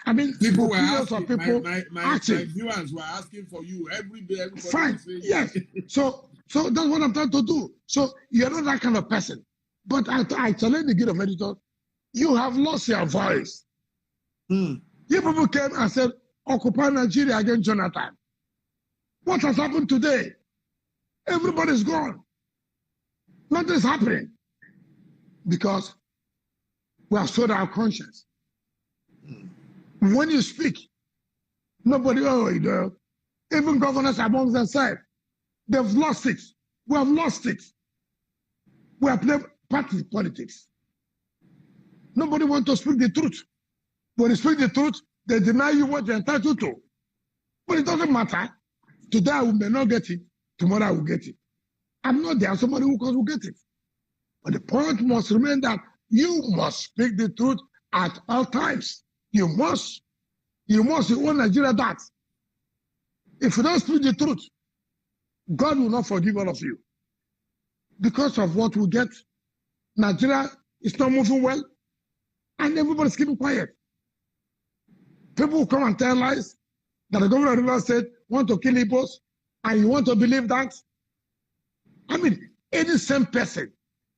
I mean, people were asking. People my viewers were asking for you every day. Fine. Yes. So that's what I'm trying to do. So you're not that kind of person. But I challenge the Guild of Editors. You have lost your voice. You people came and said, occupy Nigeria against Jonathan. What has happened today? Everybody's gone. Nothing's happening. Because we have sold our conscience. When you speak, nobody, even governors among themselves, they've lost it. We have lost it. We have played party politics. Nobody wants to speak the truth. When you speak the truth, they deny you what you're entitled to. But it doesn't matter. Today I may not get it. Tomorrow I will get it. I'm not there. Somebody who will get it. But the point must remain that you must speak the truth at all times. You must. You own Nigeria that. If you don't speak the truth, God will not forgive all of you. Because of what we get, Nigeria is not moving well, and everybody's keeping quiet. People will come and tell lies that the governor of Rivers State want to kill Igbos, and you want to believe that? I mean, any same person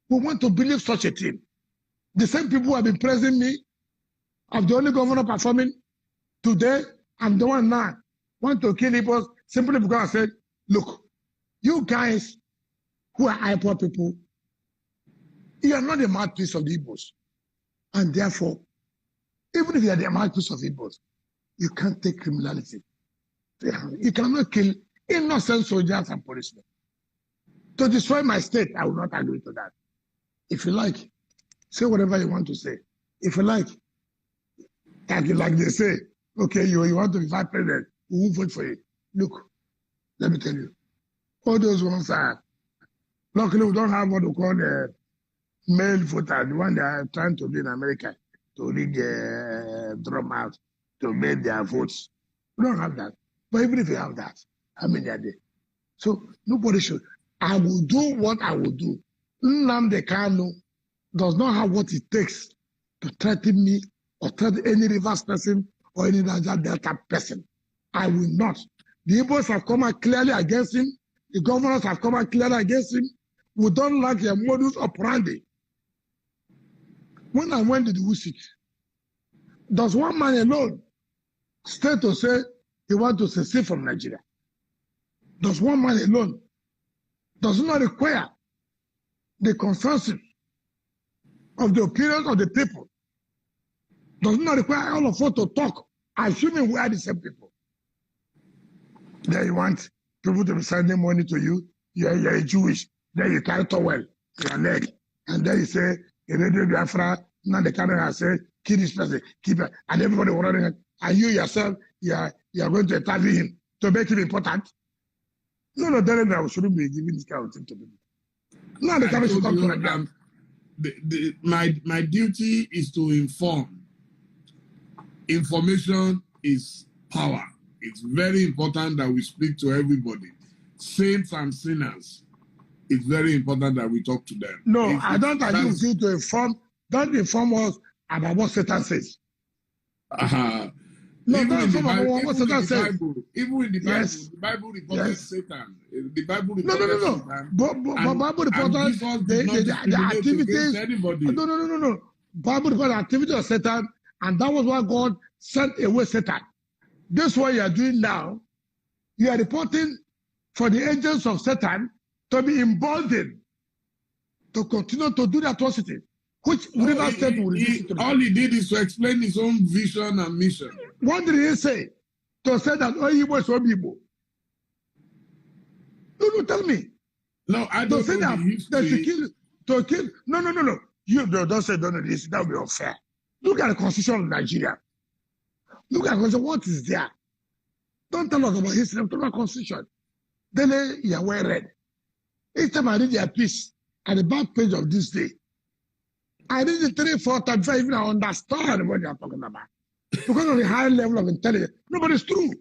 who want to believe such a thing, the same people who have been praising me, of the only governor performing today, and the one now want to kill Igbos simply because I said, look, you guys who are IPOA people, you are not the mouthpiece of the Igbos. And therefore, even if you are the mouthpiece of Igbos, you can't take criminality. You cannot kill innocent soldiers and policemen. To destroy my state, I will not agree to that. If you like, say whatever you want to say. If you like they say, okay, you want to be vice president, we won't vote for you. Look, let me tell you, all those ones are, luckily we don't have what we call the male voter, the one they are trying to do in America, to read the drum out, to make their votes. We don't have that. But even if you have that, how many are there? So nobody should. I will do what I will do. Nnamdi Kanu does not have what it takes to threaten me or threaten any Rivers person or any Niger Delta person. I will not. The Igbos have come out clearly against him. The governors have come out clearly against him. We don't like their modus operandi. When I went to the WIKE, does one man alone stay to say he wants to secede from Nigeria? Does one man alone? Does not require the consensus of the opinions of the people. Does not require all of us to talk, assuming we are the same people. Then you want people to be sending money to you. You're a Jewish. Then you carry towel to your leg. And then you say, in Radio Biafra, now the camera say, kill this person, keep it. And everybody will running it. And you yourself, you are going to interview him to make him important. No, Dele, I shouldn't be giving this kind of thing to people. Now the camera should come to them. My duty is to inform. Information is power. It's very important that we speak to everybody. Saints and sinners. It's very important that we talk to them. No, I don't agree with you to inform. Don't inform us about what Satan says. No, even in the Bible, what Satan says. Even in the Bible, yes. the Bible reported Satan. The Bible reported Satan. But Bible reported the activities. Anybody. No. Bible reported the activity of Satan, and that was why God sent away Satan. This what you are doing now. You are reporting for the agents of Satan to be emboldened to continue to do the atrocity, which River State will listen to. All he did is to explain his own vision and mission. What did he say? to say that all Igbo is Obibo. No, tell me. No, I don't know the history. To kill. No. You don't say don't know this. That would be unfair. Look at the Constitution of Nigeria. Look at the Constitution. What is there? Don't tell us about history. Talk about Constitution. Dele, you are well read. Each time I read their piece at the back page of this day, I read it 3-4 times before I even understand what they are talking about. Because of the high level of intelligence. No, but it's true.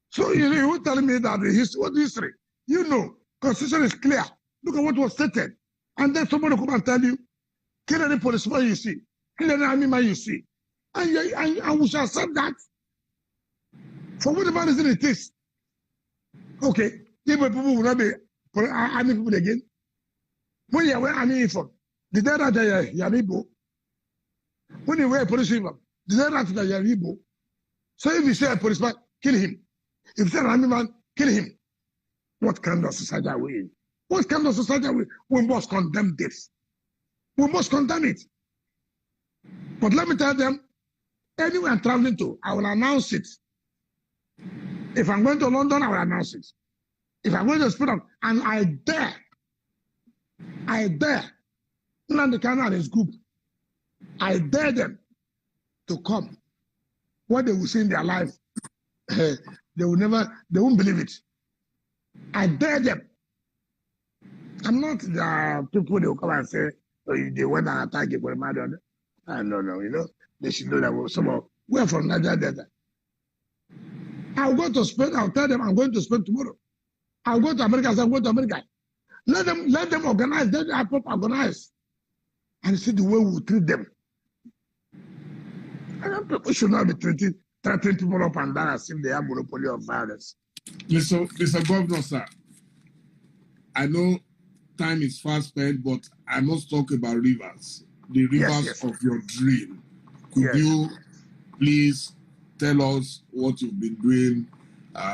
So you're telling me that the history, what history? You know, Constitution is clear. Look at what was stated. And then somebody come and tell you, kill any policeman you see, kill any army man you see. And we shall accept that. For whatever reason it is. Okay, Igbo people will not be army people again. When you wear army uniform, did they write that you are Igbo? When you wear a police uniform, did they write that you are Igbo? So if you say a policeman, kill him. If you say an army man, kill him. What kind of society are we in? What kind of society are we? We must condemn this. We must condemn it. But let me tell them, anywhere I'm traveling to, I will announce it. If I'm going to London, I will announce it. If I'm going to Spain, and I dare, Nnamdi Kanu and his group, I dare them to come. What they will see in their life, they won't believe it. I dare them. I'm not the people they will come and say, oh, they went and attack you for a matter. No, you know, they should know that we're from Nigeria Delta. I'll go to Spain, I'll tell them I'm going to Spain tomorrow. I'll go to America, I'm going to America. Let them organize, let them organize. And see the way we treat them. People should not be treating people up and down as if they have monopoly of violence. Mr. Governor, sir, I know time is fast spent, but I must talk about rivers. The rivers yes. of your dream. Could you please tell us what you've been doing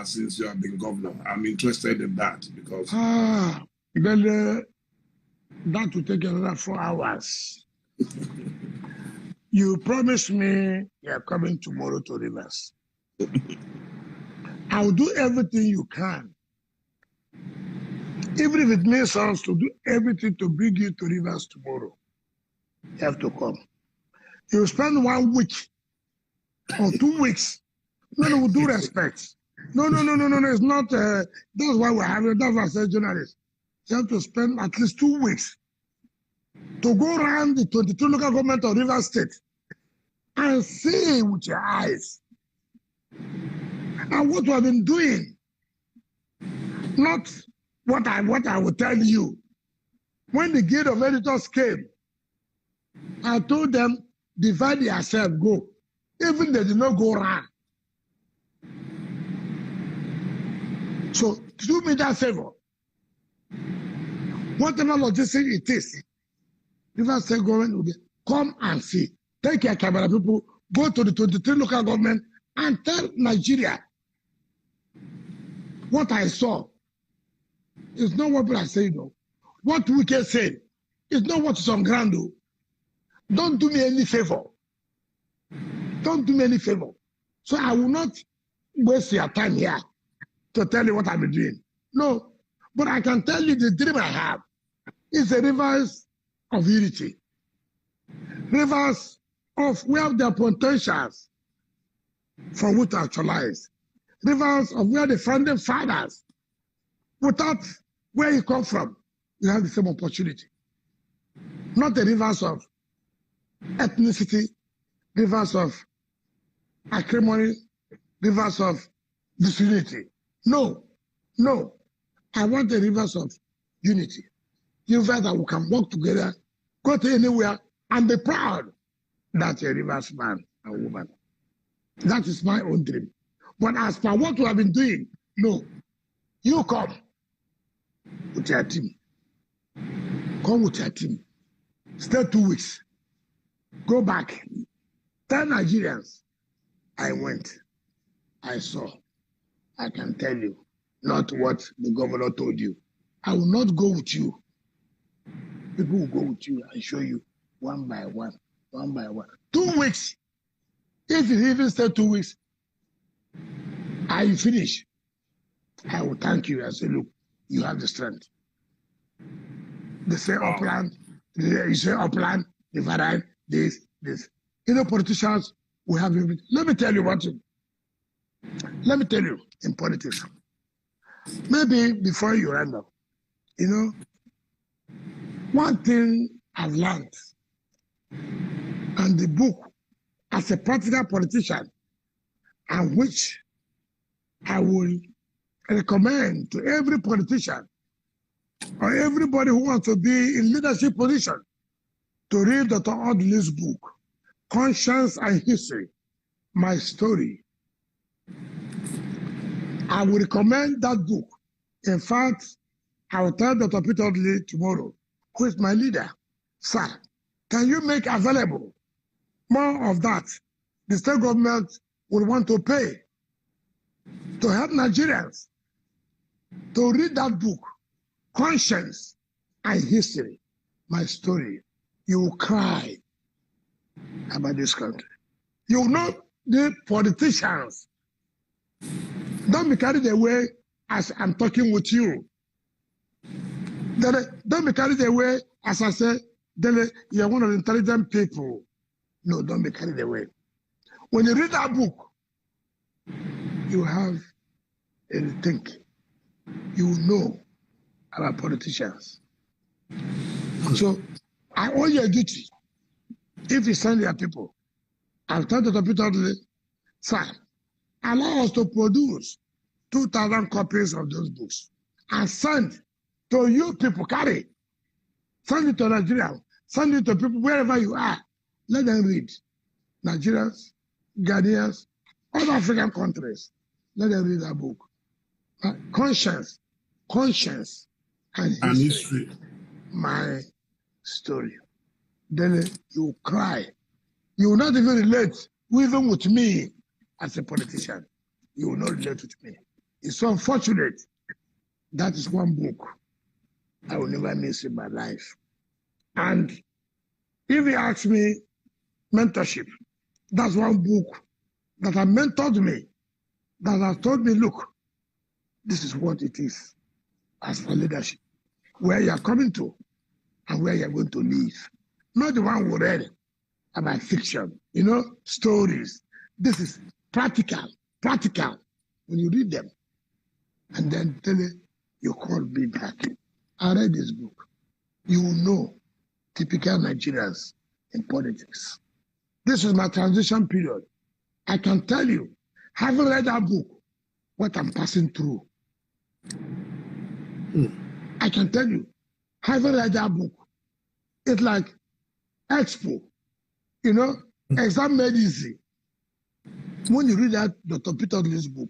since you have been governor? I'm interested in that because... Then that will take another 4 hours. You promised me you're coming tomorrow to Rivers. I'll do everything you can. Even if it makes sense to do everything to bring you to Rivers tomorrow, you have to come. You spend 1 week or 2 weeks. No, with due respect. No, it's not. That's why we're having, that's why I said journalists. You have to spend at least 2 weeks to go around the 22 local government of Rivers State and see with your eyes and what we have been doing. Not what I will tell you. When the Guild of Editors came, I told them, divide yourself, go. Even they did not go around. So do me that favor. Whatever logistics it is, Rivers State government will be, come and see. Take your camera people, go to the 23 local government and tell Nigeria what I saw. It's not what people are saying, though. What WIKE said is not what is on ground, though. Don't do me any favor. Don't do me any favor. So I will not waste your time here to tell you what I've been doing. No, but I can tell you the dream I have is the rivers of unity. Rivers of where their potentials for which to actualize. Rivers of where the founding fathers, without where you come from, you have the same opportunity. Not the rivers of ethnicity, rivers of acrimony, rivers of disunity. No. I want the rivers of unity. Rivers that we can work together, go to anywhere, and be proud that you're a rivers man and woman. That is my own dream. But as for what we have been doing, no. You come with your team. Come with your team. Stay 2 weeks. Go back. Tell Nigerians, I went. I saw. I can tell you, not what the governor told you. I will not go with you. People will go with you and show you one by one. 2 weeks. If you even stay 2 weeks, I finish. I will thank you and say, look, you have the strength. They say upland, you say upland, divide, this. You know, politicians, we have everything. Let me tell you one thing. Let me tell you in politics. Maybe before you end up, you know, one thing I've learned, and the book, as a practical politician, and which I will recommend to every politician or everybody who wants to be in leadership position to read Dr. Audley's book, Conscience and History, My Story. I will recommend that book. In fact, I will tell Dr. Peter Audley tomorrow, who is my leader, sir, can you make available more of that? The state government will want to pay to help Nigerians to read that book, Conscience and History, My Story. You will cry about this country. You will know the politicians. Don't be carried away as I'm talking with you. Don't be carried away as I say, Dele, you're one of the intelligent people. No, don't be carried away. When you read that book, you have a think. You will know about politicians. So I owe you a duty. If you send your people, I'll tell Dr. Peter Audley, sir, allow us to produce 2,000 copies of those books and send to you people, carry. Send it to Nigeria. Send it to people wherever you are. Let them read. Nigerians, Ghanaians, other African countries. Let them read that book. Conscience, and history. My story. Then you will cry. You will not even relate, even with me as a politician. You will not relate with me. It's so unfortunate. That is one book I will never miss in my life. And if you ask me, mentorship, that's one book that has mentored me, that has told me, look, this is what it is as for leadership, where you are coming to and where you are going to live. Not the one we read about fiction, you know, stories. This is practical, when you read them. And then Dele, you call me back. I read this book. You will know typical Nigerians in politics. This is my transition period. I can tell you, having read that book, what I'm passing through. I can tell you, having read that book, it's like Expo, you know, exam made easy. When you read that Dr. Peter Audley's book,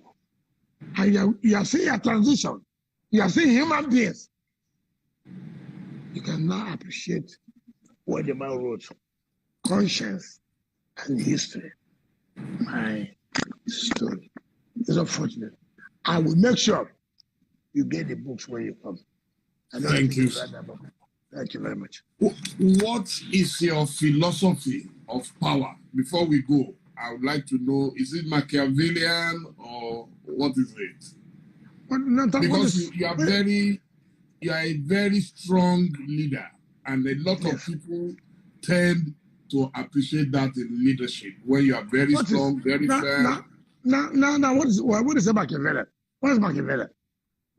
and you are seeing a transition, you are seeing human beings, you can now appreciate what the man wrote. Conscience and history, my story. It's unfortunate. I will make sure you get the books when you come. Thank you. Thank you very much. What is your philosophy of power? Before we go, I would like to know, is it Machiavellian or what is it? Because you are a very strong leader, and a lot of people tend to appreciate that in leadership, when you are very strong, very fair. Now, what is a Machiavellian? What is Machiavellian?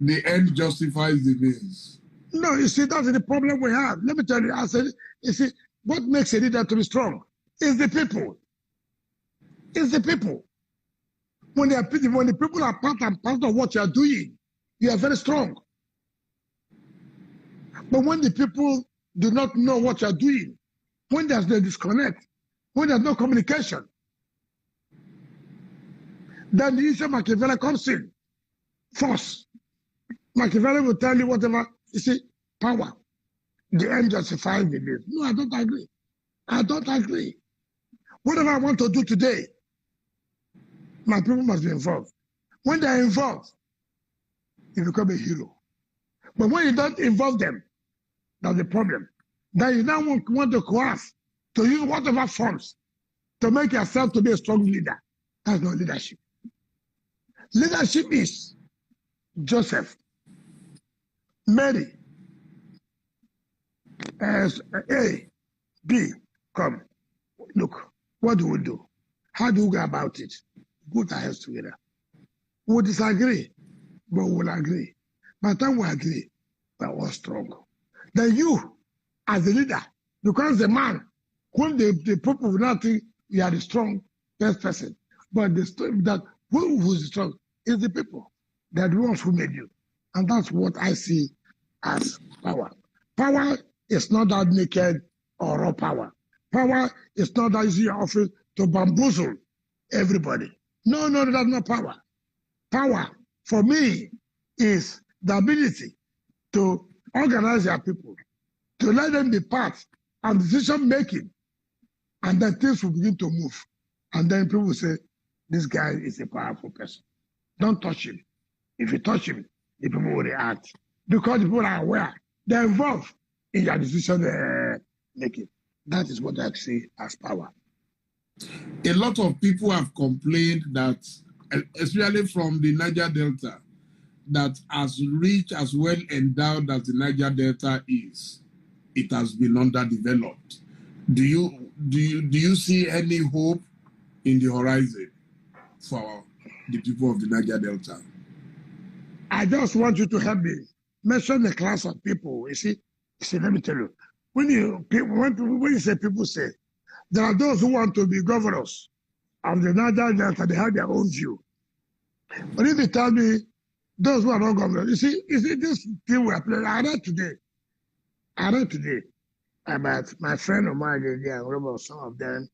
The end justifies the means. No, you see, that's the problem we have. Let me tell you, I said, you see, what makes a leader to be strong is the people. It's the people. When the people are part and part of what you are doing, you are very strong. But when the people do not know what you are doing, when there's no disconnect, when there's no communication, then the issue of Machiavelli comes in. Force. Machiavelli will tell you whatever. You see, power. The end justifies the means. No, I don't agree. I don't agree. Whatever I want to do today, my people must be involved. When they are involved, you become a hero. But when you don't involve them, that's the problem. Then you now want to coerce, to use whatever forms to make yourself to be a strong leader. That's not leadership. Leadership is Joseph, Mary, as A, B, come. Look, what do we do? How do we go about it? Put our heads together. We'll disagree, but we'll agree. By the time we agree, we're all strong. Then you, as the leader, because the man, when the people will not think you are the strong best person, but that who is strong is the people. They're the ones who made you. And that's what I see as power. Power is not that naked or raw power. Power is not that easy office to bamboozle everybody. No, that's not power. Power, for me, is the ability to organize your people, to let them be part of decision making, and then things will begin to move. And then people will say, this guy is a powerful person. Don't touch him. If you touch him, the people will react. Because the people are aware, they're involved in your decision making. That is what I see as power. A lot of people have complained that, especially from the Niger Delta, that as rich, as well endowed as the Niger Delta is, it has been underdeveloped. Do you see any hope in the horizon for the people of the Niger Delta? I just want you to help me mention the class of people. You see, let me tell you, when you say people say, there are those who want to be governors of the Niger Delta, they have their own view. But if you tell me those who are not governors, you see this thing we are playing. I read today about my friend of mine, I remember some of them,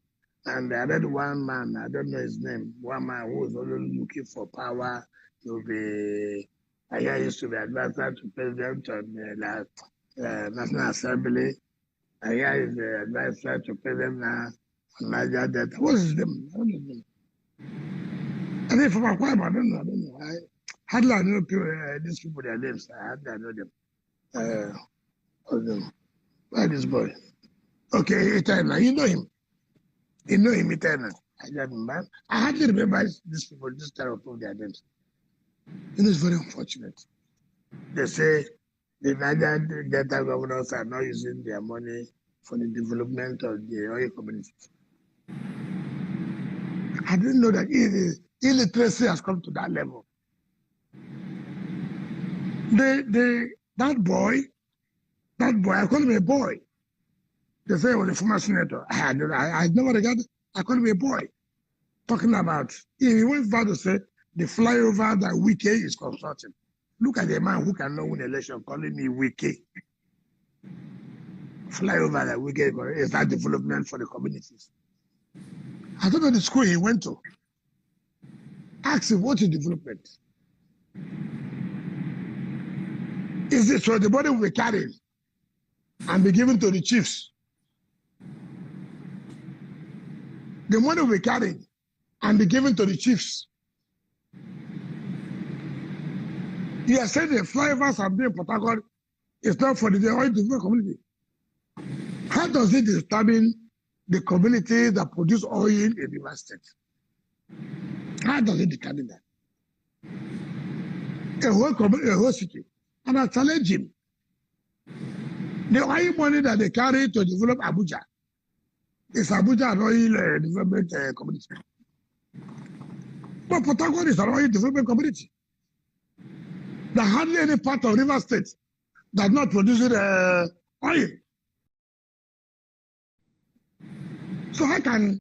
and I read one man, I don't know his name, one man who was always looking for power to be, I used to be advisor to president of the National Assembly. I is the advisor to president now on Niger Delta. What's his name? I don't know. And then from Akwa Ibom, I don't know. Hardly I know these people, their names. I hardly I know them. Where this boy? Okay, Eternal. You know him. Eternal. I hardly remember these people, this type of people, their names. It's very unfortunate. They say the Niger Delta governors are not using their money for the development of the oil communities. I didn't know that illiteracy has come to that level. That boy, I call him a boy. They say he was a former senator. I never regarded, I call him a boy. Talking about, he went far to say the flyover that WIKE is constructing. Look at the man who cannot win election calling me WIKE. Flyover that WIKE is that development for the communities. I don't know the school he went to. Ask him what is development. Is it so the body will be carried and be given to the chiefs? The money will be carried and be given to the chiefs. You are saying the flyovers are being Port Harcourt is not for the oil development community. How does it determine the community that produce oil in the state? How does it determine that? A whole city. And I challenge him. The oil money that they carry to develop Abuja is Abuja an oil development community. But Port Harcourt is an oil development community. There hardly any part of River State that not producing oil. So how can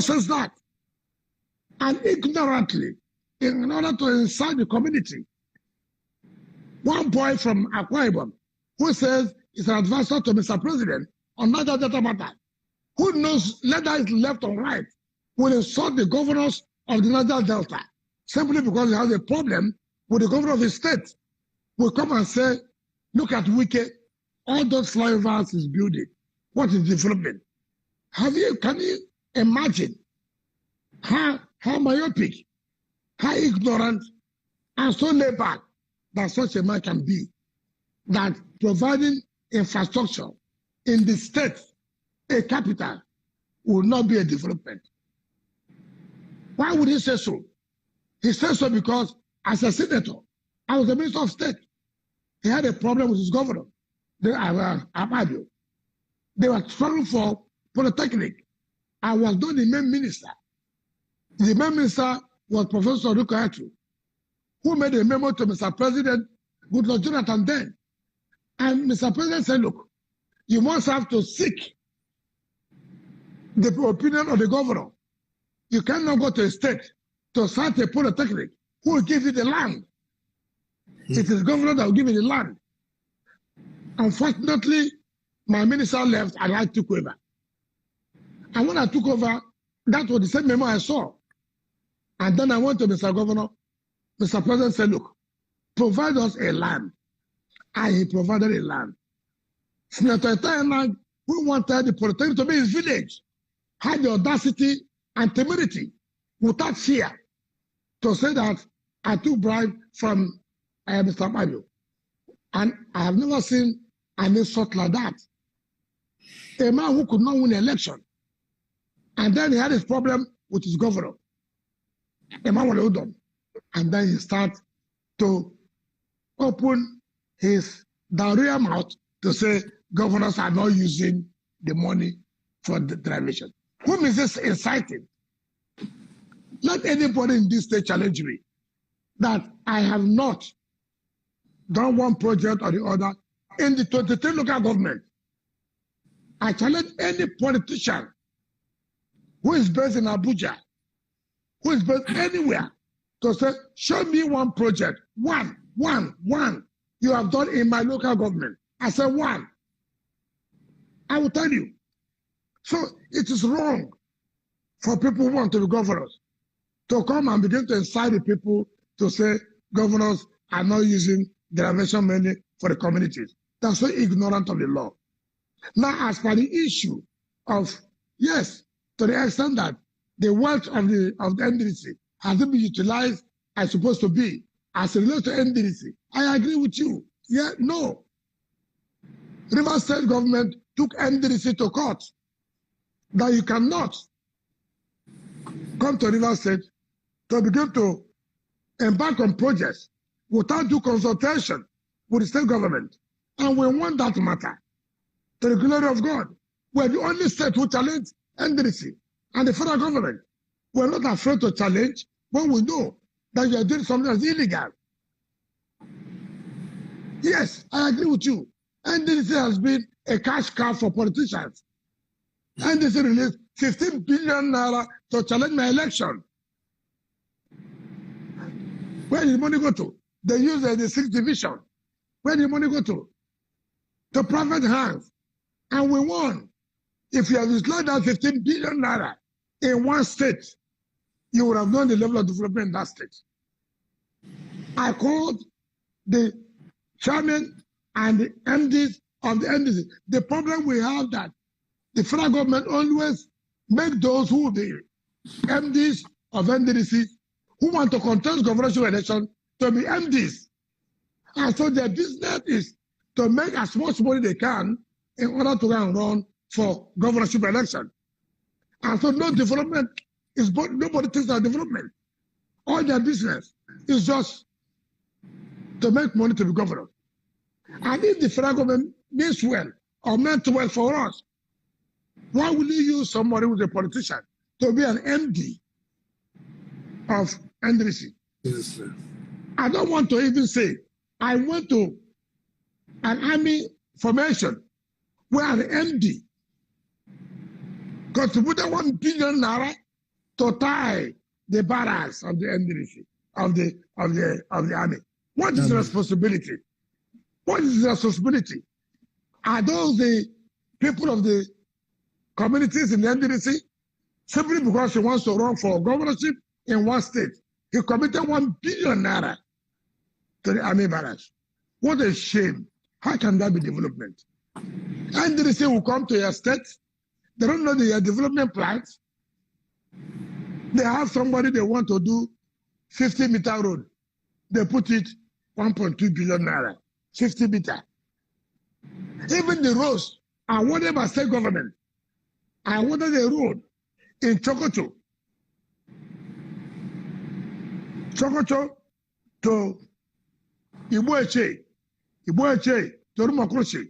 says that. And ignorantly, in order to incite the community, one boy from Akwa Ibom, who says he's an advisor to Mr. President on Niger Delta matter, who knows whether it's left or right, will insult the governors of the Niger Delta simply because he has a problem with the governor of the state. Will come and say, look at WIKE, all those flyovers is building. What is development? Can you imagine how myopic, how ignorant, and so laid back that such a man can be, that providing infrastructure in the state, a capital, will not be a development? Why would he say so? He says so because as a senator, I was the Minister of State. He had a problem with his governor, Momodu. They were struggling for Polytechnic. I was not the main minister. The main minister was Professor Rukoatu, who made a memo to Mr. President Goodluck Jonathan then. And Mr. President said, look, you must have to seek the opinion of the governor. You cannot go to a state to start a Polytechnic. Who will give you the land? It is governor that will give you the land. Unfortunately, my minister left and I took over. And when I took over, that was the same memo I saw. And then I went to Mr. Governor. Mr. President said, look, provide us a land. And he provided a land. Senator Itayanag, who wanted the Polytechnic to be his village, had the audacity and temerity without fear to say that I took bribe from Mr. Momodu. And I have never seen an insult like that. A man who could not win an election. And then he had his problem with his governor. A man was done. And then he started to open his diarrhea mouth to say governors are not using the money for the derivation. Whom is this inciting? Let anybody in this state challenge me that I have not done one project or the other in the 23 local government. I challenge any politician who is based in Abuja, who is based anywhere, to say, show me one project, one you have done in my local government. I said one. I will tell you. So it is wrong for people who want to be governors to come and begin to incite the people to say governors are not using derivation money for the communities. That's so ignorant of the law. Now, as for the issue of, yes, to the extent that the wealth of the NDC hasn't been utilized as supposed to be, as it relates to NDC, I agree with you. Yeah, no. Rivers State government took NDC to court that you cannot come to Rivers State to begin to embark on projects without due consultation with the state government. And we want that matter to the glory of God. We're the only state who challenge NDC and the federal government. We're not afraid to challenge when we know that you are doing something that's illegal. Yes, I agree with you. NDC has been a cash cow for politicians. NDC released 15 billion naira to challenge my election. Where did the money go to? They use the 6th division. Where did the money go to? To private hands. And we won. If you have utilized that 15 billion naira in one state, you would have known the level of development in that state. I called the chairman and the MDs of the NDC. The problem we have that the federal government always make those who will be MDs of NDC who want to contest governorship election to be MDs. And so their business is to make as much money they can in order to go and run for governorship election. And so no development is, nobody thinks of development. All their business is just to make money to be governor. And if the federal government means well or meant well for us, why will you use somebody who's a politician to be an MD of NDC? Yes, sir. I don't want to even say, I went to an army formation where an MD contributed 1 billion naira to tie the barracks of the NDC, of the army. What is the responsibility? What is the responsibility? Are those the people of the communities in the NDC? Simply because he wants to run for governorship in one state, he committed 1 billion naira to the army barracks. What a shame. How can that be development? NDC will come to your state. They don't know their development plans. They have somebody they want to do 50-meter road. They put it 1.2 billion naira, 50 meter. Even the roads are awarded by state government. I awarded a road in Chokocho to Ibueche to Rumokroche.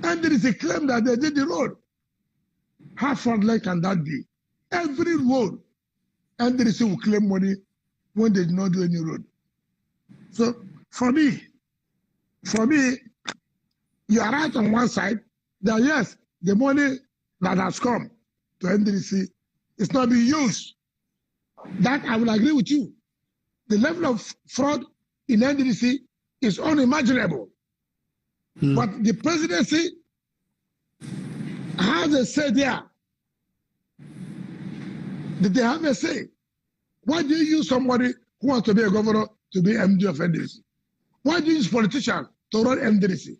And there is a claim that they did the road. How fraudulent can that be? Every road, and there is will claim money when they did not do any road. So for me, you are right on one side that yes, the money that has come to NDC is not being used. That I will agree with you. The level of fraud in NDC is unimaginable. But the presidency has a say there. Did they have a say? Why do you use somebody who wants to be a governor to be MD of NDC? Why do you use politicians to run NDC?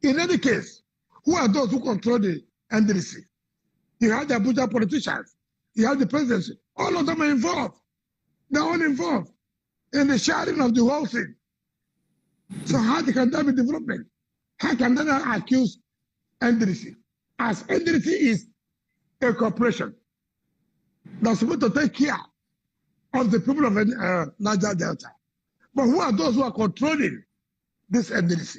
In any case, who are those who control the NDC? You have the Abuja politicians. You have the presidency. All of them are involved. They're all involved in the sharing of the whole thing. So how can that be development? How can they not accuse NDC? As NDC is a corporation that's supposed to take care of the people of Niger Delta. But who are those who are controlling this NDC?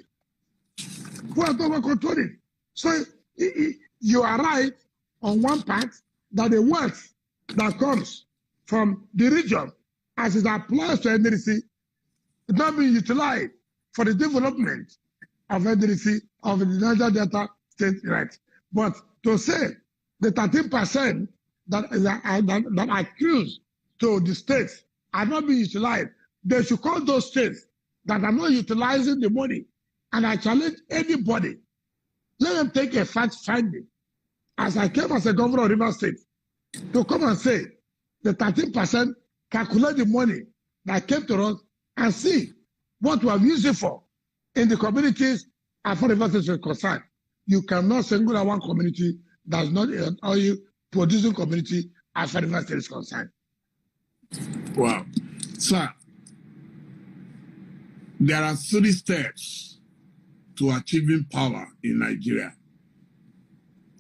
Who are those who are controlling? So you are right on one part that the wealth that comes from the region as it applies to NDC is not being utilized for the development of NDC of the Niger Delta state right. But to say the 13% that accused to the states are not being utilized, they should call those states that are not utilizing the money. And I challenge anybody, let them take a fact finding. As I came as a governor of Rivers State, to come and say the 13% calculate the money that came to us and see what we have used it for in the communities as far as Rivers State is concerned. You cannot single out one community that's not an oil producing community as far as Rivers State is concerned. Wow. Sir, there are 3 steps to achieving power in Nigeria.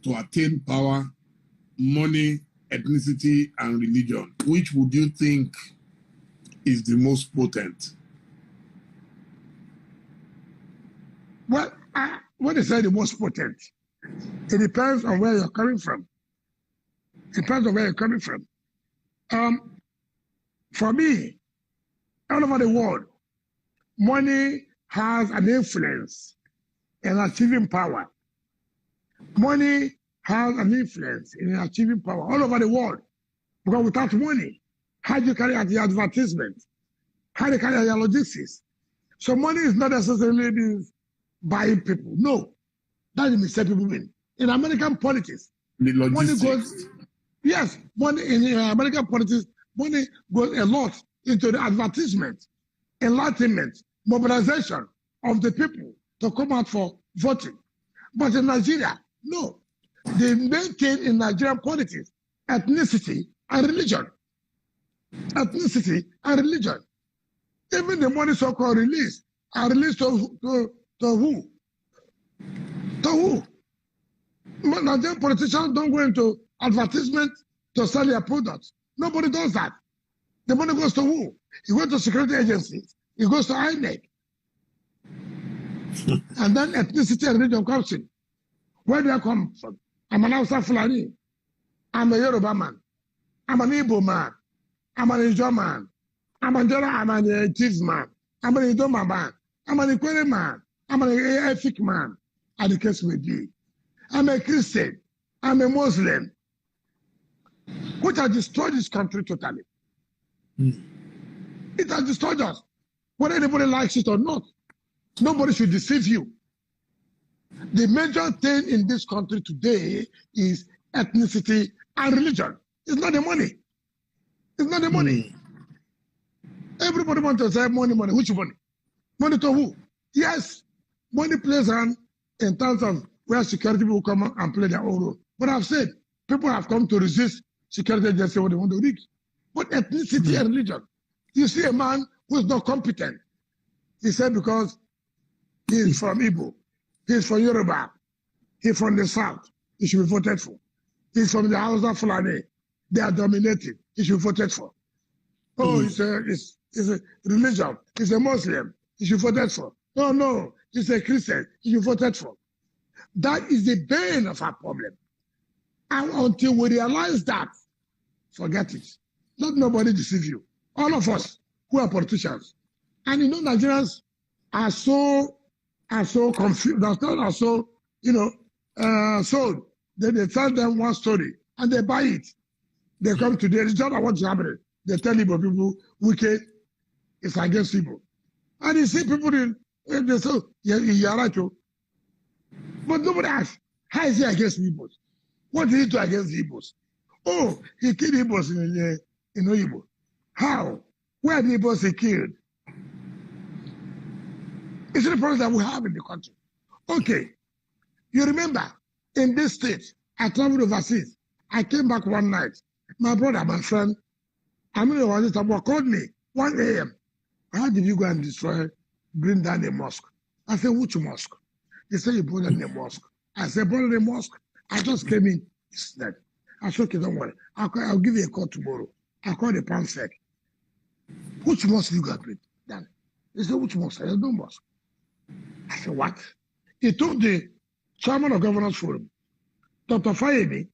To attain power, money, ethnicity, and religion. Which would you think is the most potent? Well, what is the most potent? It depends on where you're coming from. It depends on where you're coming from. For me, all over the world, money has an influence in achieving power. Money has an influence in achieving power all over the world. Because without money, how do you carry out your advertisement? How do you carry out your logistics? So money is not necessarily buying people. No. That is mistake people mean. In American politics, money goes, yes, money in American politics, money goes a lot into the advertisement, enlightenment, mobilization of the people to come out for voting. But in Nigeria, no. They maintain in Nigerian politics ethnicity and religion. Ethnicity and religion. Even the money so-called release are released to who? To who? Nigerian politicians don't go into advertisement to sell their products. Nobody does that. The money goes to who? It goes to security agencies. It goes to INEC. And then ethnicity and religion comes in. Where do I come from? I'm an Hausa Fulani. I'm a Yoruba man. I'm an Igbo man. I'm an Ijo man. I'm a Chief man. I'm an Idoma man. I'm an Ikwere man. I'm an Efik man. As the case may be. I'm a Christian. I'm a Muslim. which has destroyed this country totally. It has destroyed us. Whether anybody likes it or not, nobody should deceive you. The major thing in this country today is ethnicity and religion. It's not the money. It's not the money. Everybody wants to say money, money. Which money? Money to who? Yes, money plays on in terms of where security will come and play their own role. But I've said, people have come to resist security just say what they want to reach. But ethnicity and religion. You see a man who is not competent. He said because he is from Igbo, he is from Yoruba, he is from the South, he should be voted for. He is from the House of Fulani, they are dominated, he should be voted for. Oh, it's a religion, he's a Muslim, he should be voted for. No, he's a Christian, he should be voted for. That is the bane of our problem. And until we realize that, forget it. Let nobody deceive you. All of us who are politicians. And Nigerians are so confused, are so, sold. They tell them one story and they buy it. They come today, it's not what's happening. They tell Igbo people, WIKE is against Igbo. And you see people, they say, you're right, too. But nobody asks, how is he against Igbos? What did he do against the Igbos? Oh, he killed Igbos in Oyibo. How? Where the Igbos he killed? It's the problem that we have in the country. Okay, you remember, in this state, I traveled overseas. I came back one night. My brother, my friend, called me 1 a.m. How did you go and bring down a mosque? I said, which mosque? He said, you brought down a mosque. I said, brought down a mosque? I just came in. He said, I said, okay, don't worry. I'll give you a call tomorrow. I called the PAMSEC. Which mosque you got bring down? He said, which mosque? I said, no mosque. I said, what? He told the chairman of Governors Forum, Dr. Fayemi,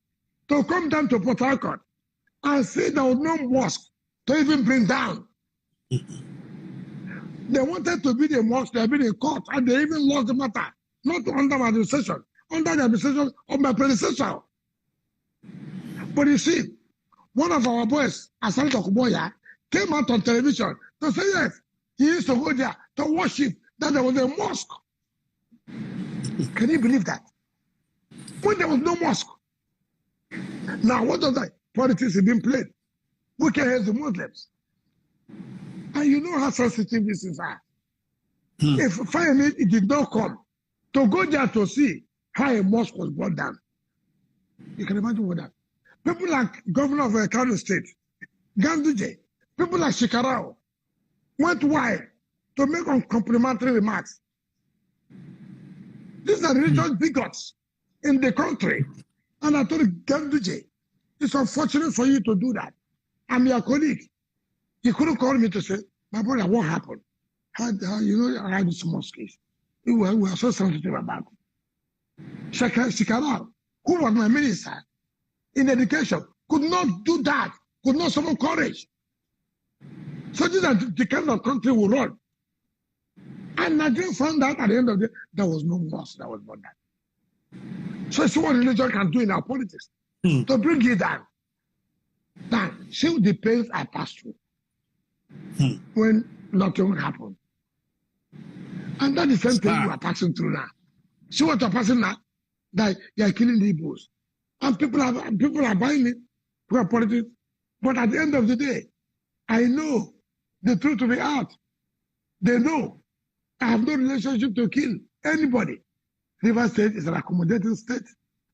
to come down to Port Harcourt and say there was no mosque to even bring down. They wanted to be the mosque, they have been in court, and they even lost the matter. Not under my administration, under the administration of my predecessor. But you see, one of our boys, Asante Okuboya, came out on television to say yes, he used to go there to worship, that there was a mosque. Can you believe that? When there was no mosque. Now, what does that? Politics is being played. We can help the Muslims. And you know how sensitive this is. If finally it did not come, to go there to see how a mosque was brought down. You can imagine what that. People like Governor of Kano State, Ganduje, people like Shikarao, went wide to make uncomplimentary remarks. These are religious bigots in the country. And I told Ganduje, it's unfortunate for you to do that. I'm your colleague. He couldn't call me to say, my brother, what happened? How this mosque is. We were so sensitive about it. Shikarao, who was my minister in education, could not do that, could not summon courage. So these are the kind of country we run. And Nigeria found out at the end of the day, there was no mosque that was born down. So see what religion can do in our politics. To bring it down. Now, see the pains I passed through when nothing happened. And that's the same thing we are passing through now. See what you're passing now? That you are killing the Igbos. And people are buying it for politics. But at the end of the day, I know the truth to be out. They know I have no relationship to kill anybody. River State is an accommodating state.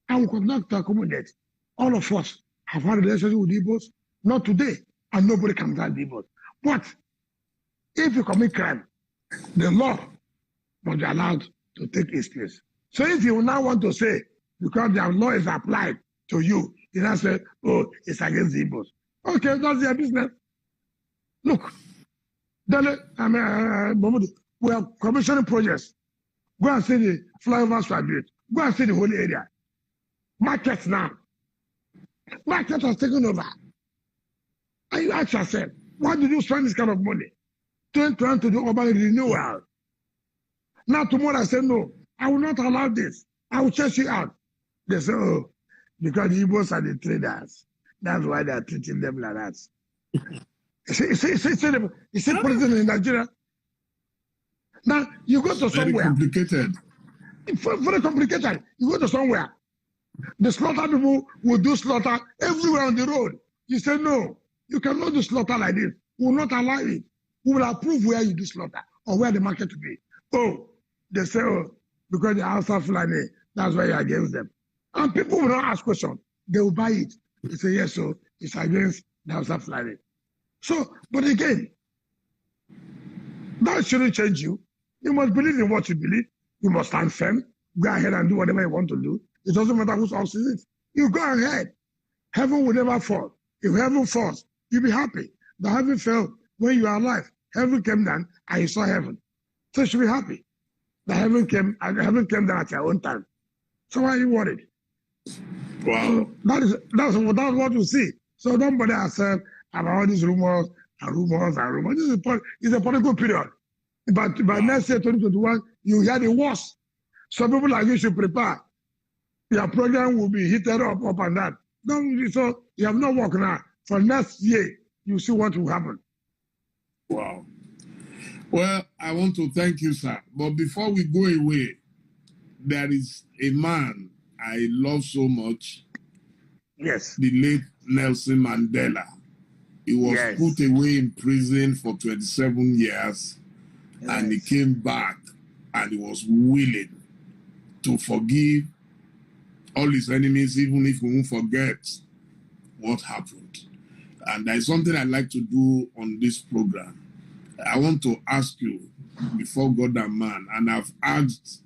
And we could not accommodate. All of us have had a relationship with Igbos, not today, and nobody can tell Igbos. But if you commit crime, the law must be allowed to take its place. So if you now want to say, because the law is applied to you, you now say, oh, it's against the Igbos. Okay, that's their business. Look, Dele, Momodu, we are commissioning projects. Go and see the flyovers we are built. Go and see the whole area. Markets now. Market has taken over. And you ask yourself, why did you spend this kind of money? Trying to do urban renewal. Now tomorrow I say, no, I will not allow this. I will chase you out. They say, oh, because the Igbos are the traders. That's why they are treating them like that. You see president in Nigeria. Now, you go to somewhere. Very complicated. Very complicated. You go to somewhere. The slaughter people will do slaughter everywhere on the road. You say, no, you cannot do slaughter like this. We will not allow it. We will approve where you do slaughter or where the market will be. Oh, they say, oh, because the house of Fulani, that's why you're against them. And people will not ask questions. They will buy it. They say, yes, so it's against the house of Fulani. So, but again, that shouldn't change you. You must believe in what you believe. You must stand firm. Go ahead and do whatever you want to do. It doesn't matter whose house it is. You go ahead. Heaven will never fall. If heaven falls, you'll be happy. But heaven fell when you are alive. Heaven came down and you saw heaven. So you should be happy. The heaven came down at your own time. So why are you worried? Wow. So that's what you see. So don't bother yourself about all these rumors and rumors and rumors. This is a political period. But by next year, 2021, you hear the worst. So people like you should prepare. Your program will be heated up and down. So you have no work now. For next year, you see what will happen. Wow. Well, I want to thank you, sir. But before we go away, there is a man I love so much. Yes. The late Nelson Mandela. He was put away in prison for 27 years, and he came back and he was willing to forgive all his enemies, even if we won't forget what happened. And there's something I'd like to do on this program. I want to ask you, before God and man, and I've asked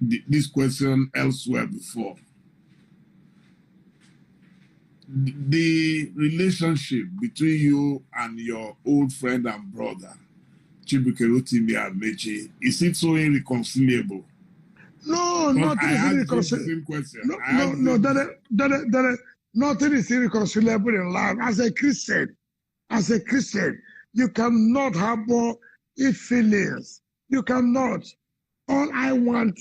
this question elsewhere before. The relationship between you and your old friend and brother, Chibuike Rotimi Amechi, is it so irreconcilable? No, nothing is irreconcilable. Nothing is irreconcilable in life. As a Christian, you cannot harbor ill feelings. You cannot. All I want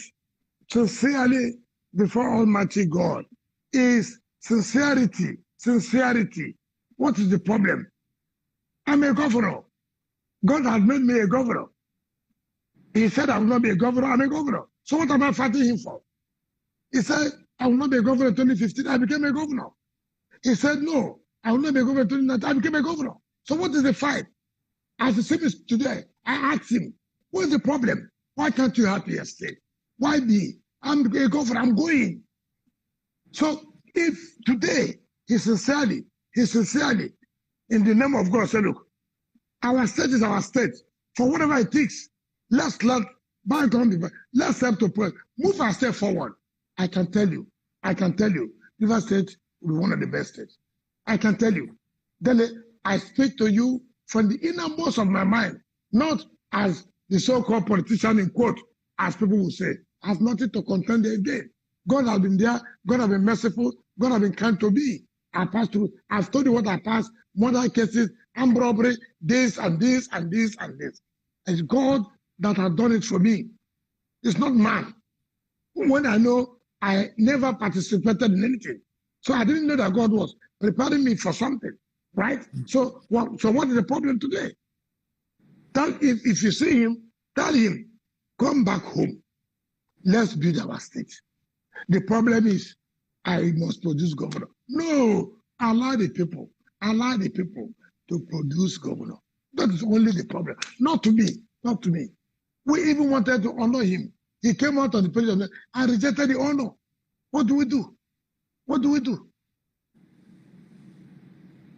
sincerely before Almighty God is sincerity. What is the problem? I'm a governor. God has made me a governor. He said I will not be a governor. I'm a governor. So what am I fighting him for? He said I will not be a governor in 2015. I became a governor. He said no, I will not be a governor in 2019. I became a governor. So what is the fight? As the same as today, I asked him, what is the problem? Why can't you have your state? Why me? I'm a governor. I'm going. So if today he sincerely, in the name of God, say, look, our state is our state. For whatever it takes, let's let bygone, let's help to pray. Move our step forward. I can tell you, River State will be one of the best states. I can tell you. Dele, I speak to you from the innermost of my mind, not as the so-called politician in quote, as people will say. I have nothing to contend again. God has been there. God has been merciful. God has been kind to me. I passed through. I've told you what I passed. Murder cases, armed robbery, this and this and this and this. It's God that has done it for me. It's not man. When I know I never participated in anything. So I didn't know that God was preparing me for something. Right? So what is the problem today? If you see him, tell him, come back home. Let's build our state. The problem is, I must produce governor. No, allow the people to produce governor. That is only the problem. Not to me. We even wanted to honor him. He came out on the page and rejected the honor. What do we do?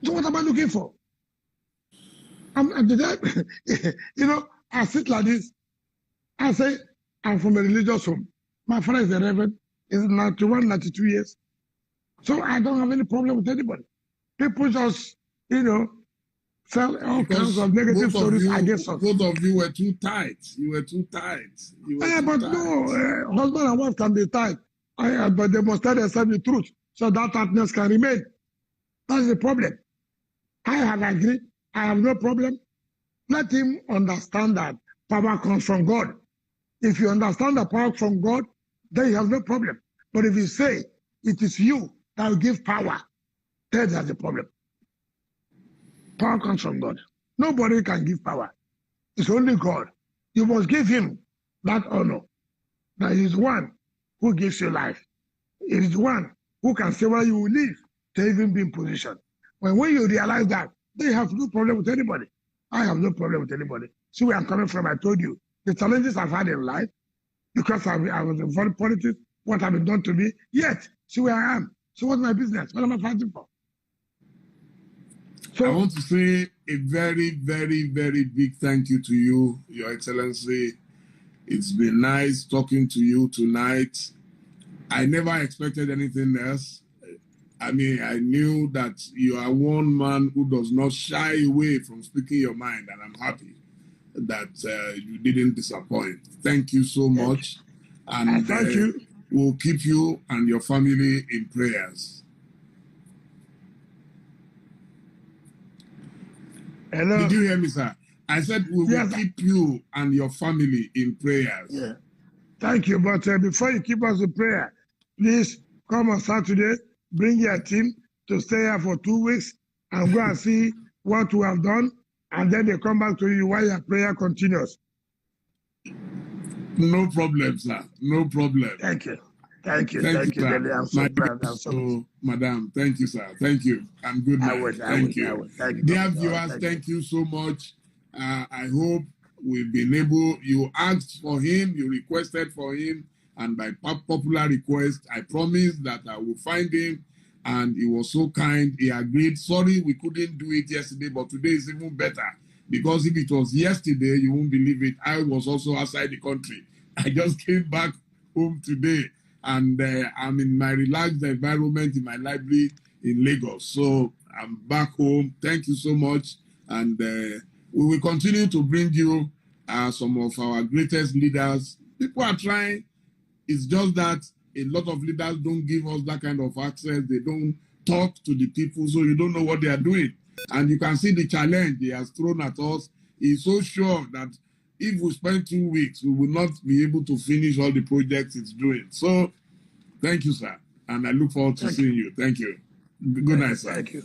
So what am I looking for? I sit like this. I say, I'm from a religious home. My father is a reverend. He's 91, 92 years. So I don't have any problem with anybody. People just, sell all kinds of negative stories against us. Both of you were too tight. But no, husband and wife can be tight. But they must tell themselves the truth so that tightness can remain. That's the problem. I have agreed. I have no problem. Let him understand that power comes from God. If you understand the power from God, then you have no problem. But if you say it is you that will give power, That's the problem. Power comes from God. Nobody can give power. It's only God. You must give him that honor. That is one who gives you life. It is one who can say where you will live to even be in position. When you realize that, they have no problem with anybody. I have no problem with anybody. See where I'm coming from. I told you the challenges I've had in life because I was involved in politics, what have been done to me. Yet, see where I am. So what's my business? What am I fighting for? So, I want to say a very, very, very big thank you to you, Your Excellency. It's been nice talking to you tonight. I never expected anything else. I mean, I knew that you are one man who does not shy away from speaking your mind, and I'm happy that you didn't disappoint. Thank you so much. And thank you. We'll keep you and your family in prayers. Hello? Did you hear me, sir? I said we will keep you and your family in prayers. Yeah. Thank you. But before you keep us in prayer, please come on Saturday, bring your team to stay here for 2 weeks and go and see what we have done. And then they come back to you while your prayer continues. No problem, sir. No problem. Thank you. Thank you. Thank you. Sir. I'm so glad. I'm so Madam, thank you, sir. Thank you. And good night. Thank you. Dear viewers, thank you so much. I hope we've been able, you asked for him, you requested for him, and by popular request, I promised that I will find him, and he was so kind. He agreed. Sorry, we couldn't do it yesterday, but today is even better. Because if it was yesterday, you won't believe it. I was also outside the country. I just came back home today, and I'm in my relaxed environment in my library in Lagos. So I'm back home. Thank you so much. And we will continue to bring you some of our greatest leaders. People are trying. It's just that a lot of leaders don't give us that kind of access. They don't talk to the people, so you don't know what they are doing. And you can see the challenge he has thrown at us. He's so sure that if we spend 2 weeks, we will not be able to finish all the projects it's doing. So, thank you, sir. And I look forward to seeing you. Thank you. Good night, sir. Thank you.